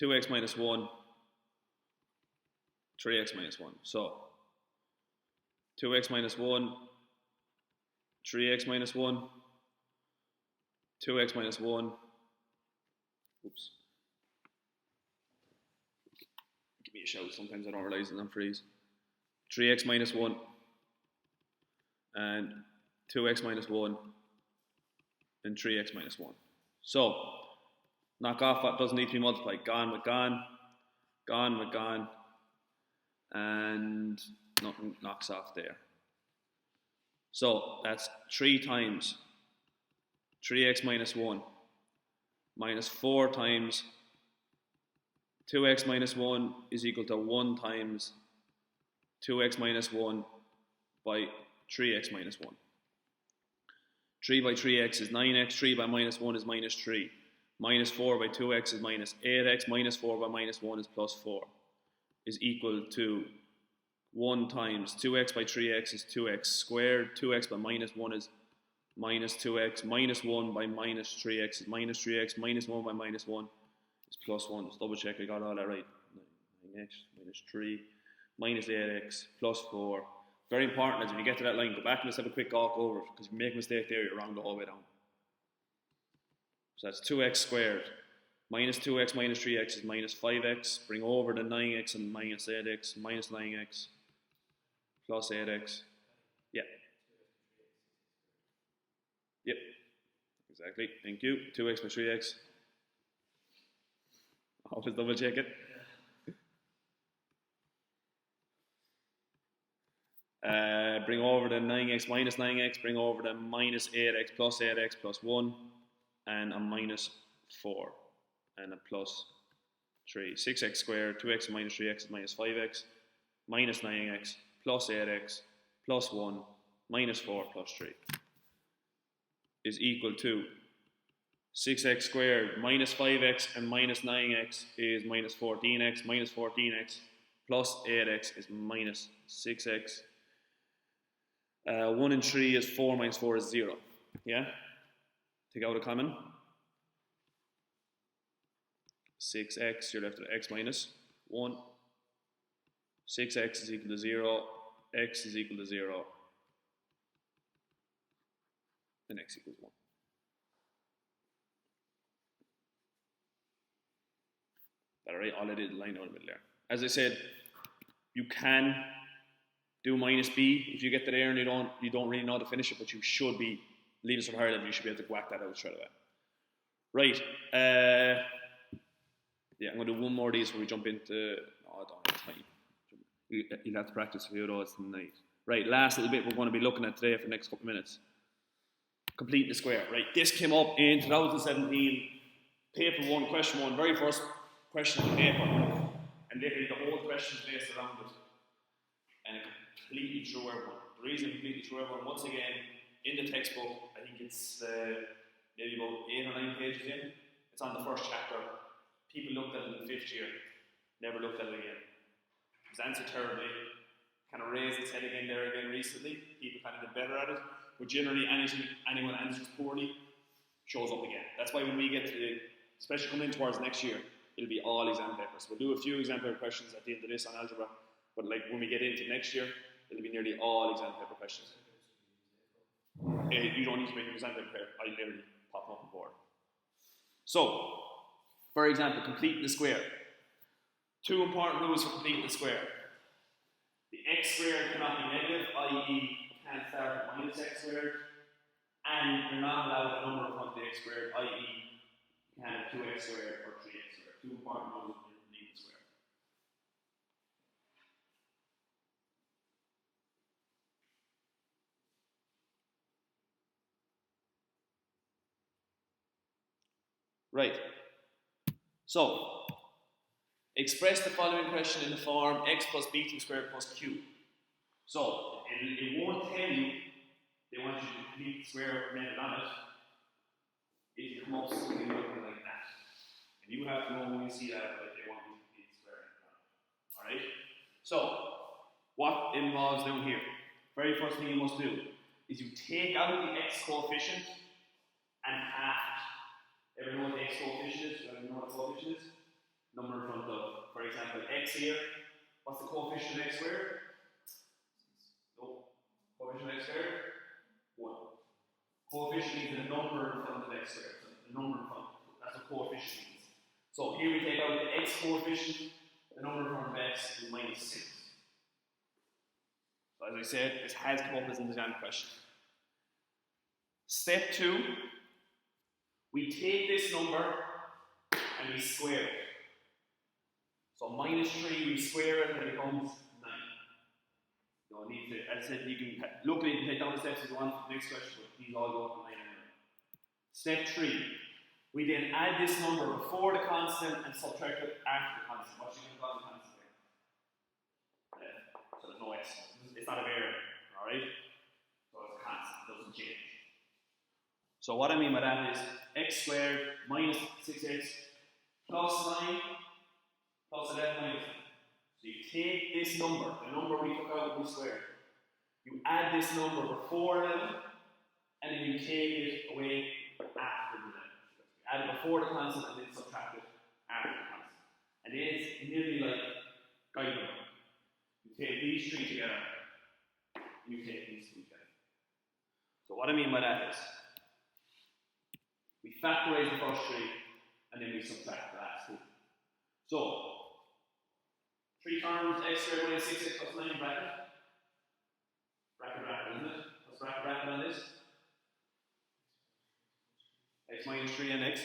2x minus 1, 3x minus 1. So, 2x minus 1, 3x minus 1, 2x minus 1, oops. Give me a shout, sometimes I don't realize that I'm freeze. 3x minus 1, and 2x minus 1, and 3x minus 1. So, knock off what doesn't need to be multiplied. Gone with gone, gone with gone, and nothing knocks off there. So, that's 3 times 3x minus 1 minus 4 times 2x minus 1 is equal to 1 times 2x minus 1 by 3x minus 1. 3 by 3x is 9x, 3 by minus 1 is minus 3. Minus 4 by 2x is minus 8x, minus 4 by minus 1 is plus 4, is equal to 1 times 2x by 3x is 2x squared, 2x by minus 1 is minus 2x, minus 1 by minus 3x is minus 3x, minus 1 by minus 1 is plus 1. Just double check I got all that right. 9x minus 3 minus 8x plus 4. Very important, as when you get to that line, go back and just have a quick gawk over it, because if you make a mistake there, you're wrong the whole way down. So that's 2x squared. Minus 2x minus 3x is minus 5x. Bring over the 9x and minus 8x, minus 9x plus 8x. Yeah. Yep. Exactly. Thank you. 2x plus 3x. Always double check it. Bring over the 9x minus 9x, bring over the minus 8x plus 1, and a minus 4, and a plus 3. 6x squared, 2x minus 3x is minus 5x, minus 9x, plus 8x, plus 1, minus 4, plus 3, is equal to 6x squared, minus 5x, and minus 9x is minus 14x, minus 14x, plus 8x is minus 6x. 1 and 3 is 4 minus 4 is 0. Yeah? Take out a common. 6x, you're left with x minus 1. 6x is equal to 0. X is equal to 0. And x equals 1. That alright? All I did is line down the middle there. As I said, you can do minus b if you get to there and you don't really know how to finish it, but you should be leaving some higher level. You should be able to whack that out straight away. Right. Yeah, I'm going to do one more of these before we jump into. No, I don't have time. You'll have to practice a few of those tonight. Right, last little bit we're going to be looking at today for the next couple of minutes. Complete the square. Right, this came up in 2017, paper 1, question 1, very first question in the paper. And literally the whole question is based around it. And it completely threw everyone. The reason it completely threw everyone, once again, in the textbook, I think it's maybe about 8 or 9 pages in. It's on the first chapter. People looked at it in the 5th year, never looked at it again. It was answered terribly, kind of raised its head again there again recently. People kind of did better at it. But generally, anyone answers poorly shows up again. That's why when we get to the, especially coming in towards next year, it'll be all exam papers. We'll do a few exam paper questions at the end of this on algebra, but like when we get into next year, it'll be nearly all exam paper questions. You don't need to bring your exam paper. I literally pop up on board. So, for example, completing the square. 2 important rules for completing the square. The x squared cannot be negative, i.e. can't start at minus x squared, and you're not allowed a number in front of the x squared, i.e. you can't have 2x squared or 3x squared. 2 important rules when you're completing the square. Right. So, express the following question in the form x plus b2 squared plus q. So, it won't tell you, they want you to complete the square method on it, if you come up with something looking like that. And you have to know when you see that, like they want you to complete the square method on it. Alright? So, what involves doing here? Very first thing you must do is you take out the x coefficient and half it. Everyone know what the x coefficient is? Everyone know what the coefficient is? Number in front of, for example, x here. What's the coefficient of x squared? No. Coefficient of x squared? 1. Coefficient means the number in front of x squared. So the number in front. That's what coefficient means. So here we take out the x coefficient. The number in front of x is minus 6. So as I said, this has come up as an exam question. Step 2. We take this number and we square it. So minus 3, we square it and it becomes 9. You don't need to, as I said, you can look at it and take down the steps if you want for the next question, but these all go up to 9 anyway. Step 3, we then add this number before the constant and subtract it after the constant. What should you call the constant there? So there's no x. It's not a variable, alright? So it's a constant, it doesn't change. So what I mean by that is x squared minus 6x plus 9 plus 11 minus 9. So you take this number, the number we took out we squared, you add this number before 11, and then you take it away after the 11. You add it before the constant and then subtract it after the constant. And then it's nearly like guide number. You take these 3 together, you take these 2 together. So what I mean by that is, we factorize the first 3, and then we subtract the last 2. So, 3 terms, x squared minus 6x plus 9 bracket. Bracket, isn't it? What's bracket on this? X minus 3 and x.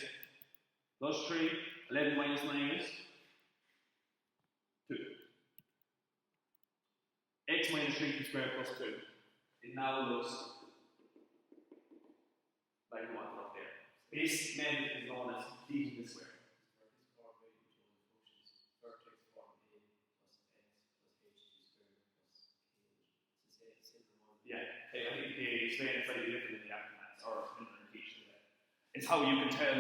Plus 3, 11 minus 9 is 2. X minus 3 squared plus 2. It now looks like we want it up there. This method is known as completing the square. Yeah, I think they explain it slightly different in the aftermath or in the repeat. It's how you can tell,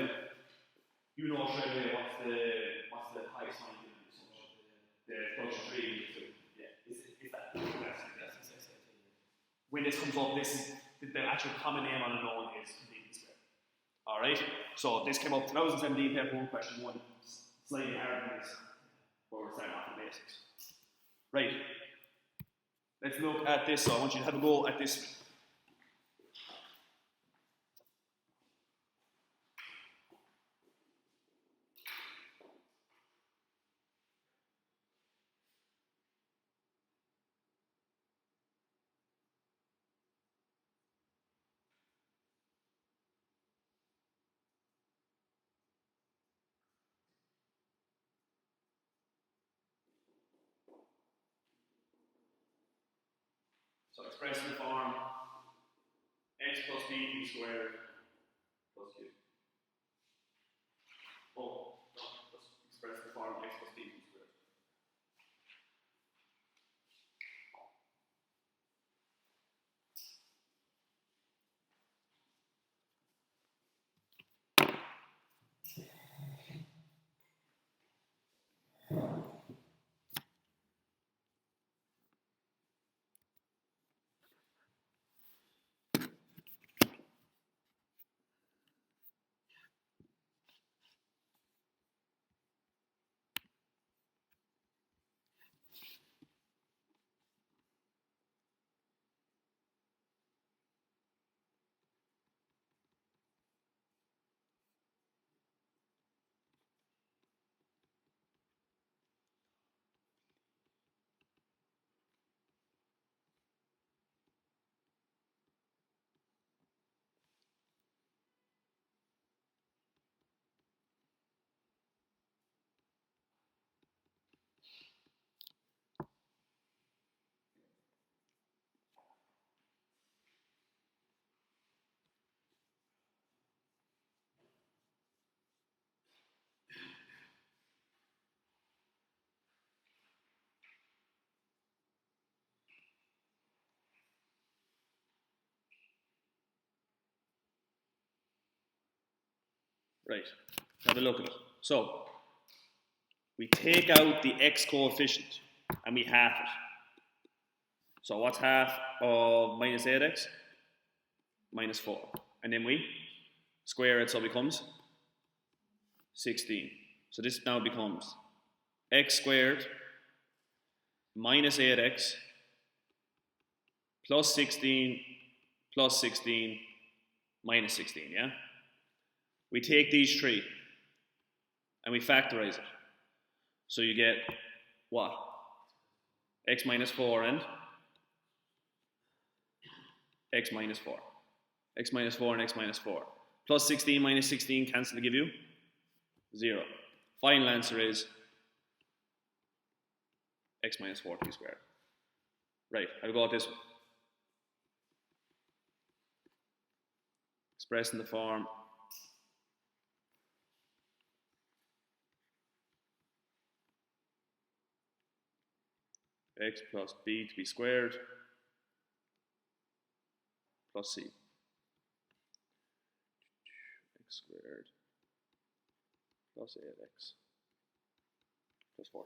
you know straight away what's the highest point in the assumption. The function 3 and 2. Yeah, it's that. When this comes up, this is the actual common name on a known is completing the square. Alright, so this came up 2017 paper 1 question 1, slightly harder than this, but we're starting off the basics. Right, let's look at this, so I want you to have a go at this. So express in the form x plus b squared plus q. Oh, no, let's express the form x plus b squared. Right, have a look at it. So, we take out the x coefficient and we half it. So what's half of minus 8x? Minus 4. And then we square it so it becomes 16. So this now becomes x squared minus 8x plus 16 plus 16 minus 16, yeah? We take these three and we factorize it. So you get what? X minus 4 and x minus 4. X minus 4 and x minus 4. Plus 16 minus 16 cancel to give you 0. Final answer is x minus 4t squared. Right, I'll go with this one. Express in the form x plus b to be squared plus c. X squared plus 8x plus 4.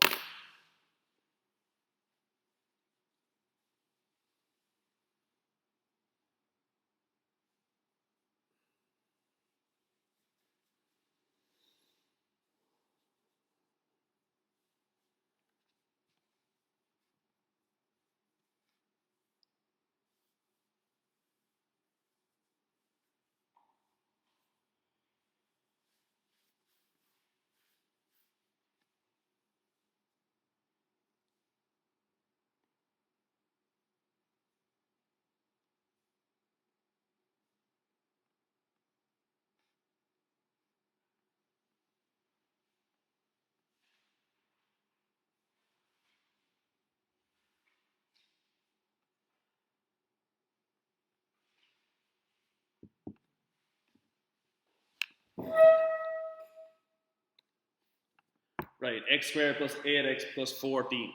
Right, x squared plus 8x plus 14.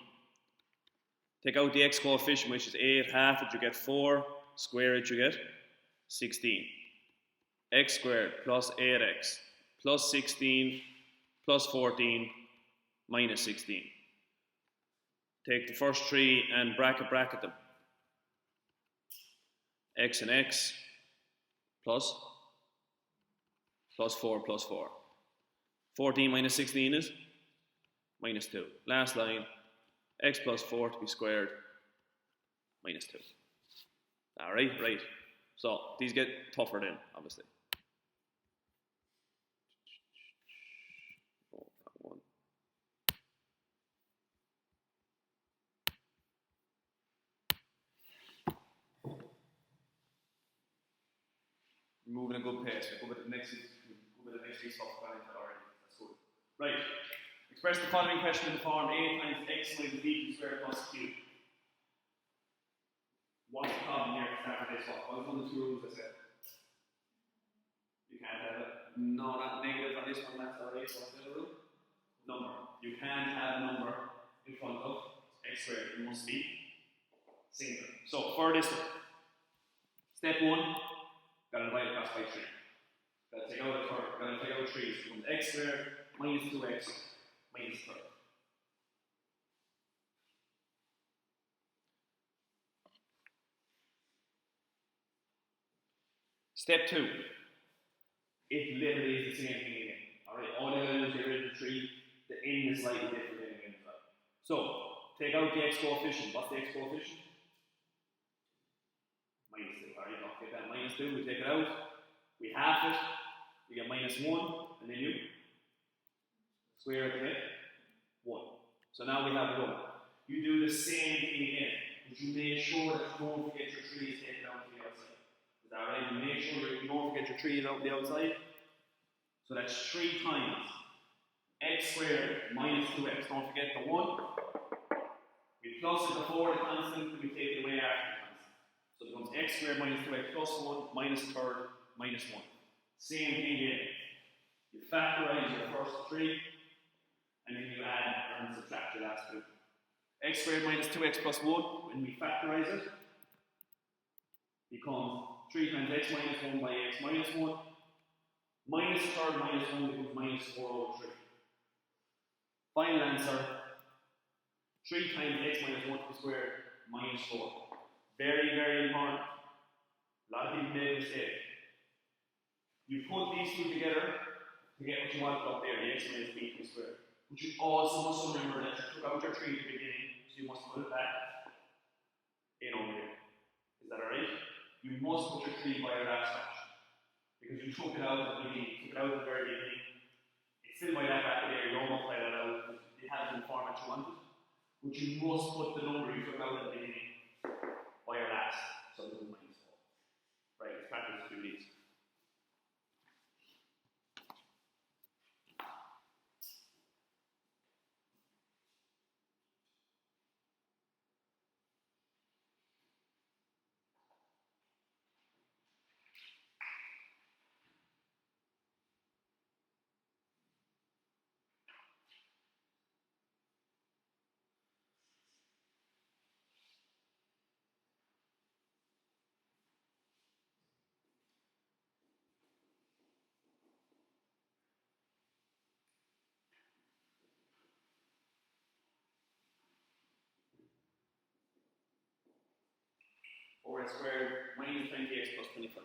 Take out the x coefficient, which is 8, half it, you get 4. Square it, you get 16. X squared plus 8x plus 16 plus 14 minus 16. Take the first three and bracket them. X and x plus 4 plus 4. 14 minus 16 is minus 2. Last line, x plus 4 to be squared minus 2. Alright, right. So these get tougher then, obviously. Oh, that one. Moving a good pace. We'll go with the next stuff already. That's good. Right. Express the following question in the form a times x minus b squared plus q. What's the problem here to start with this one? What was one of the two rules I said? You can't have it. No, not negative on this one, that's alright. What's the other rule? Number. You can't have a number in front of x squared. It must be singular. So for this one, step one, gotta divide across by 3. Gotta take out a third, gotta take out 3. So it becomes x squared minus 2x minus third. Step 2, it literally is the same thing again. Alright, all you gotta do is get rid of the 3, the end is slightly different than again as well. So, take out the x coefficient. What's the x coefficient? Minus 2. Alright, don't get that minus 2, we take it out, we half it, we get minus 1, and then you square it to get 1. So now we have 1. You do the same thing again, but you make sure that you don't forget your 3 is taken out to the outside. Is that right? You make sure that you don't forget your 3 is out the outside. So that's 3 times x squared minus 2x. Don't forget the 1. We plus it before the constant, and we take it away after the constant. So it becomes x squared minus 2x plus 1 minus third minus 1. Same thing again. You factorize your first 3, and then you add and subtract your last 2. X squared minus 2x plus 1, when we factorize it, becomes 3 times x minus 1 by x minus 1. Minus third minus 1 becomes minus 4 over 3. Final answer, 3 times x minus 1 to the square minus 4. Very, very important. A lot of people make a mistake. You put these two together to get what you want up there, the x minus b to the square. But you also must remember that you took out your 3 at the beginning, so you must put it back in over here. Is that alright? You must put your 3 by your last fraction. Because you took it out at the beginning, you took it out at the very beginning. It's still by that back there, you don't multiply that out. It has the format you wanted. But you must put the number you took out at the beginning by your last. So it becomes minus 4. Right, let's practice 2 these. Or x squared minus 20x plus 25.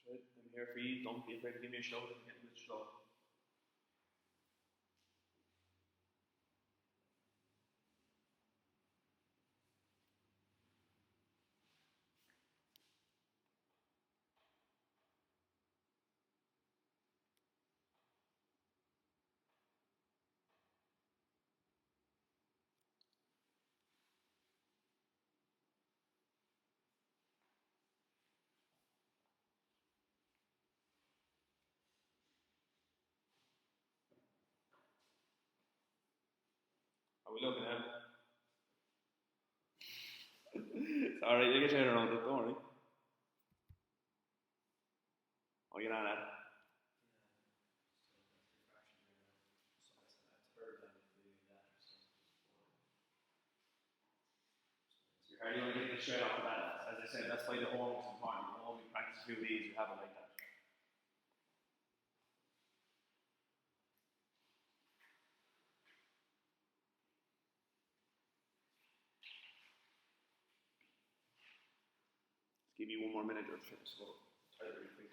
Right, I'm here for you. Don't be afraid to give me a shout if I'm getting a bit slow. Are we looking at it? It's alright, you get your head around it, don't worry. Oh, you're not at it. Are you want to get it straight off the bat? As I said, that's why the homework is important. The moment you practice a few of these, you have it like that. Give you one more minute or two, so try it really quick.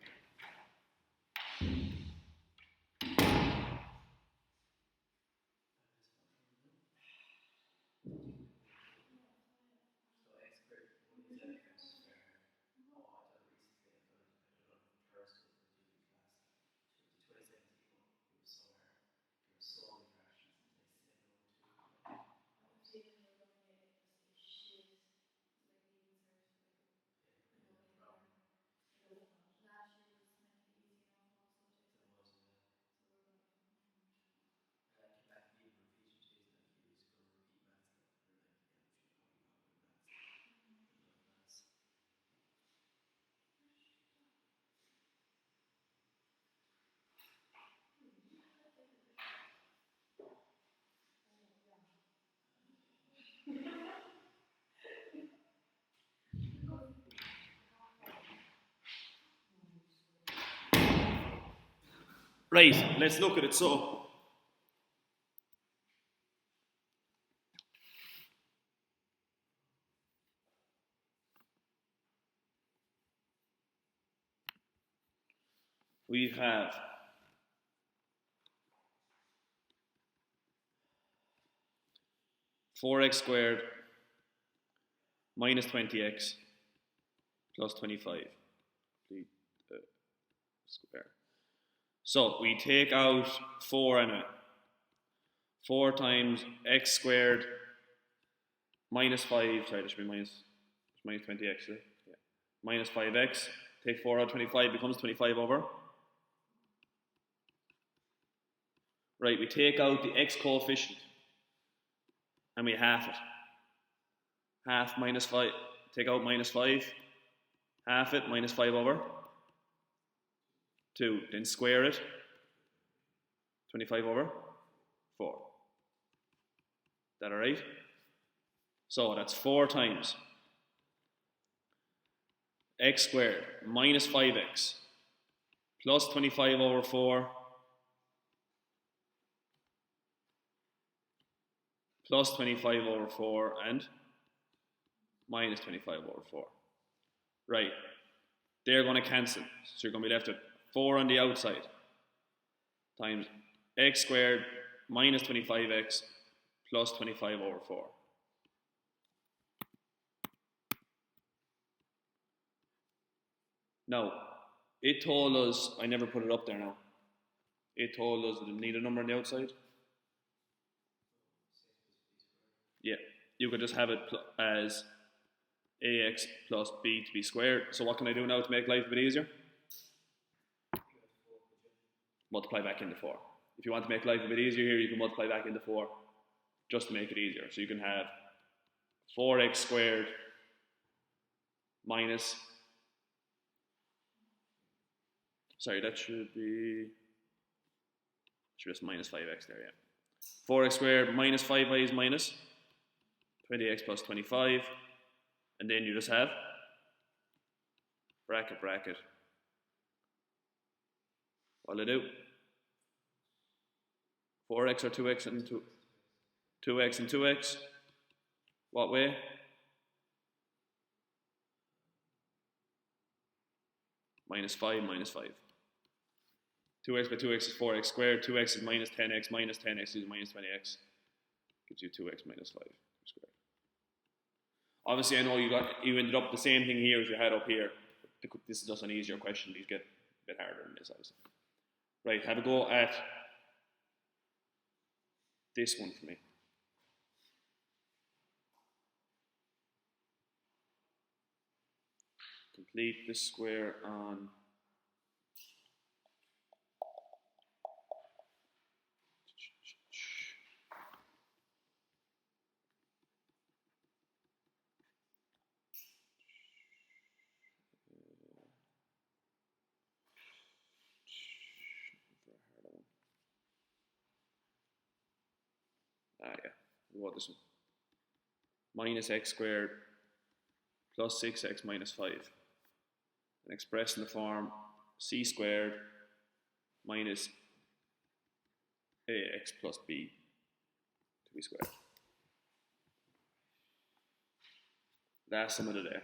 Right, let's look at it. So, we have (4x² minus 20x plus 25 square. So we take out 4 and 4 times x² minus 5, sorry, that should be minus 20x, right? Yeah. Minus 5x, take 4 out of 25, becomes 25 over. Right, we take out the x coefficient and we half it. Half minus 5, take out minus 5, half it, minus 5 over 2, then square it, 25 over 4. Is that alright? So that's 4 times x² minus 5x plus 25 over 4 plus 25 over 4 and minus 25 over 4. Right, they're going to cancel. So you're going to be left with 4 on the outside times x² minus 25x plus 25 over 4. Now, it told us, I never put it up there now, it told us that it needed a number on the outside. Yeah, you could just have it as ax plus b to be squared. So what can I do now to make life a bit easier? Multiply back into 4. If you want to make life a bit easier here, you can multiply back into 4 just to make it easier. So you can have 4x² minus, sorry, that should be just minus 5x there, yeah. 4x² minus 5y is minus 20x plus 25, and then you just have bracket, bracket. What'll I do? 4x or 2x and 2x and 2x. What way? Minus 5, minus 5. 2x by 2x is 4x squared. 2x is minus 10x. Minus 10x is minus 20x. Gives you 2x minus 5 squared. Obviously, I know you ended up the same thing here as you had up here. This is just an easier question. These get a bit harder than this, obviously. Right, have a go at this one for me. Complete the square on yeah, what this one? Minus x² plus 6x minus 5. And expressed in the form c squared minus ax plus b to be squared. Last sum of the day.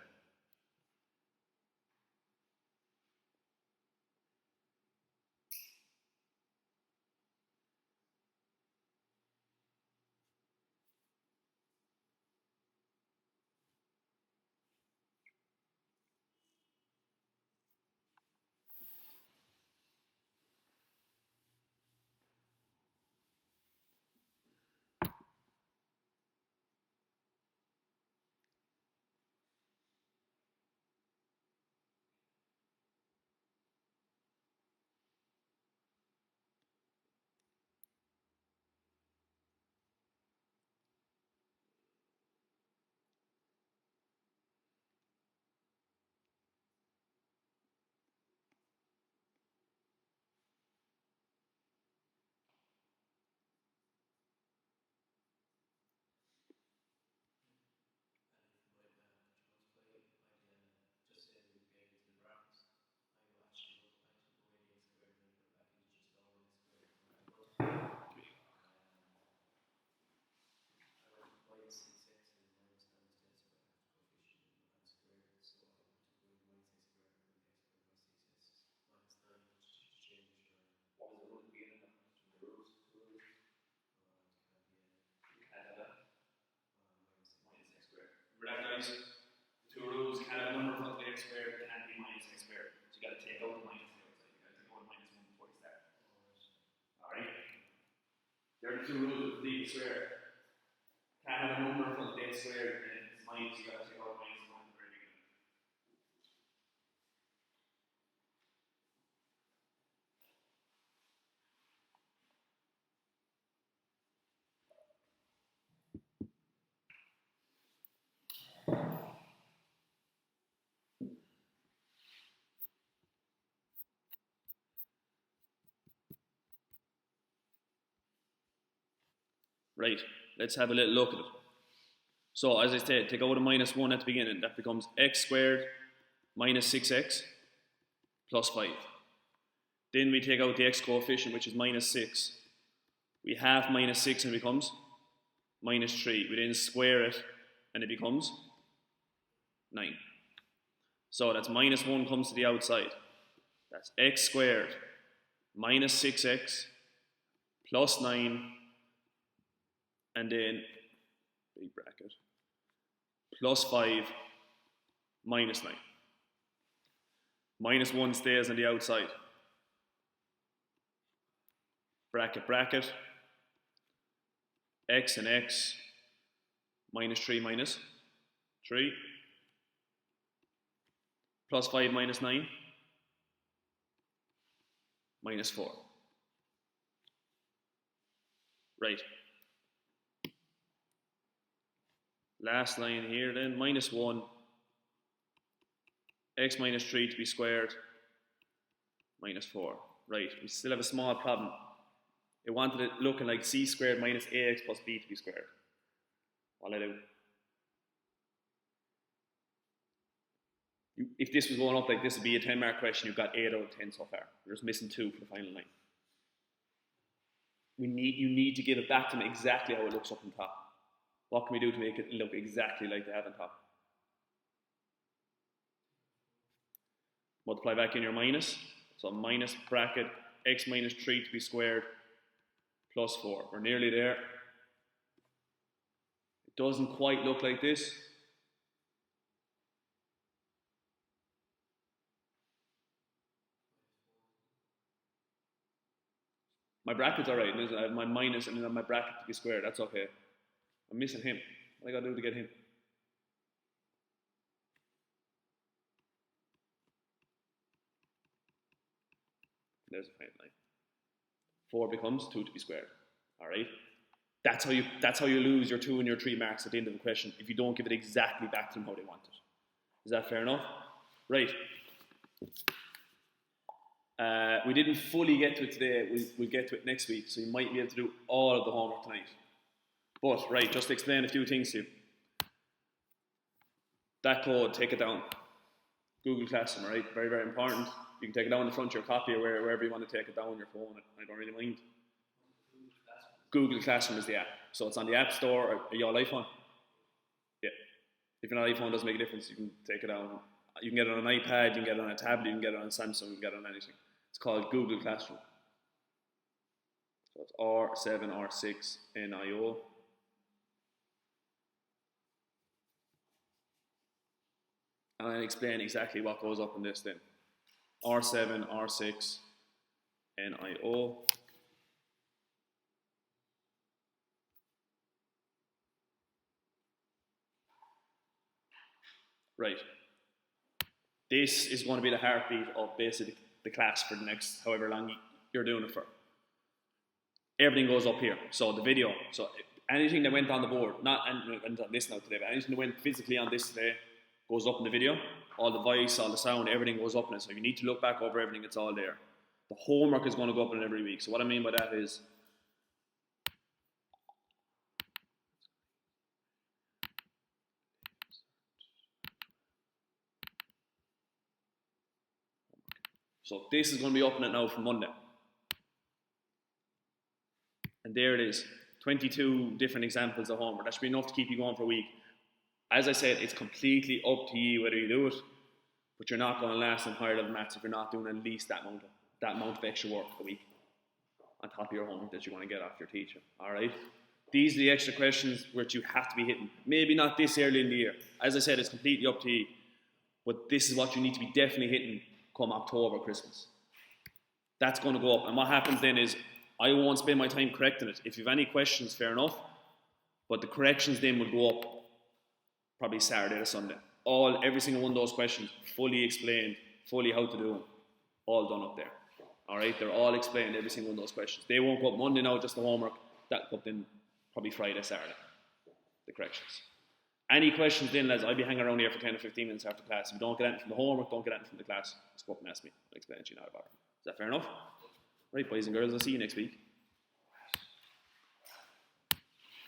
Guys, the two rules can have a number plus x squared, it can't be minus x squared. So you got to take out the minus the outside. You got to take out minus 1 before you start. Alright? There are the two rules of the squared. Can't have a number plus x squared and it's minus, you got to take out minus 1 at the very beginning. Right, let's have a little look at it. So, as I said, take out a minus 1 at the beginning. That becomes x squared minus 6x plus 5. Then we take out the x coefficient, which is minus 6. We halve minus 6 and it becomes minus 3. We then square it and it becomes 9. So that's minus 1 comes to the outside. That's x squared minus 6x plus 9 and then big bracket plus 5 minus 9. Minus 1 stays on the outside. Bracket, bracket, x and x, minus 3 minus 3, plus 5 minus 9, minus 4. Right. Last line here then, minus 1, x minus 3 to be squared, minus 4. Right, we still have a small problem. It wanted it looking like c squared minus ax plus b to be squared. What will I do? If this was going up like this, would be a 10-mark question. You've got 8 out of 10 so far. You're just missing 2 for the final line. You need to give it back to them exactly how it looks up on top. What can we do to make it look exactly like they have on top? Multiply back in your minus. So minus bracket x minus 3 to be squared plus 4. We're nearly there. It doesn't quite look like this. My bracket's alright. I have my minus and then my bracket to be squared. That's okay. I'm missing him. What do I got to do to get him? There's a final line. 4 becomes 2 to be squared. Alright? That's how you lose your 2 and your 3 marks at the end of the question if you don't give it exactly back to them how they want it. Is that fair enough? Right. We didn't fully get to it today. We'll get to it next week, so you might be able to do all of the homework tonight. But, right, just to explain a few things to you. That code, take it down. Google Classroom, right? Very, very important. You can take it down in the front of your copy or wherever you want to take it down on your phone. I don't really mind. Google Classroom is the app. So it's on the App Store. Or are you on iPhone? Yeah. If you're not iPhone, it doesn't make a difference. You can take it down. You can get it on an iPad, you can get it on a tablet, you can get it on Samsung, you can get it on anything. It's called Google Classroom. So it's R7, R6, NIO. And I'll explain exactly what goes up in this then. R7, R6, NIO. Right. This is going to be the heartbeat of basically the class for the next however long you're doing it for. Everything goes up here. So the video, so anything that went on the board, not on this now today, but anything that went physically on this today goes up in the video. All the voice, all the sound, everything goes up in it. So you need to look back over everything, it's all there. The homework is going to go up in it every week. So what I mean by that is, so this is going to be up in it now from Monday. And there it is, 22 different examples of homework. That should be enough to keep you going for a week. As I said, it's completely up to you whether you do it, but you're not going to last in higher level maths if you're not doing at least that amount of extra work a week on top of your homework that you're going to get off your teacher. All right? These are the extra questions which you have to be hitting. Maybe not this early in the year. As I said, it's completely up to you. But this is what you need to be definitely hitting come October, Christmas. That's going to go up. And what happens then is I won't spend my time correcting it. If you have any questions, fair enough. But the corrections then will go up probably Saturday or Sunday. Every single one of those questions, fully explained, fully how to do them, all done up there. All right, they're all explained, every single one of those questions. They won't go up Monday now, just the homework. That go up then probably Friday, Saturday, the corrections. Any questions then, lads, I'll be hanging around here for 10 or 15 minutes after class. If you don't get anything from the homework, don't get anything from the class, just go up and ask me. I'll explain it to you now about it. Is that fair enough? Right, boys and girls, I'll see you next week.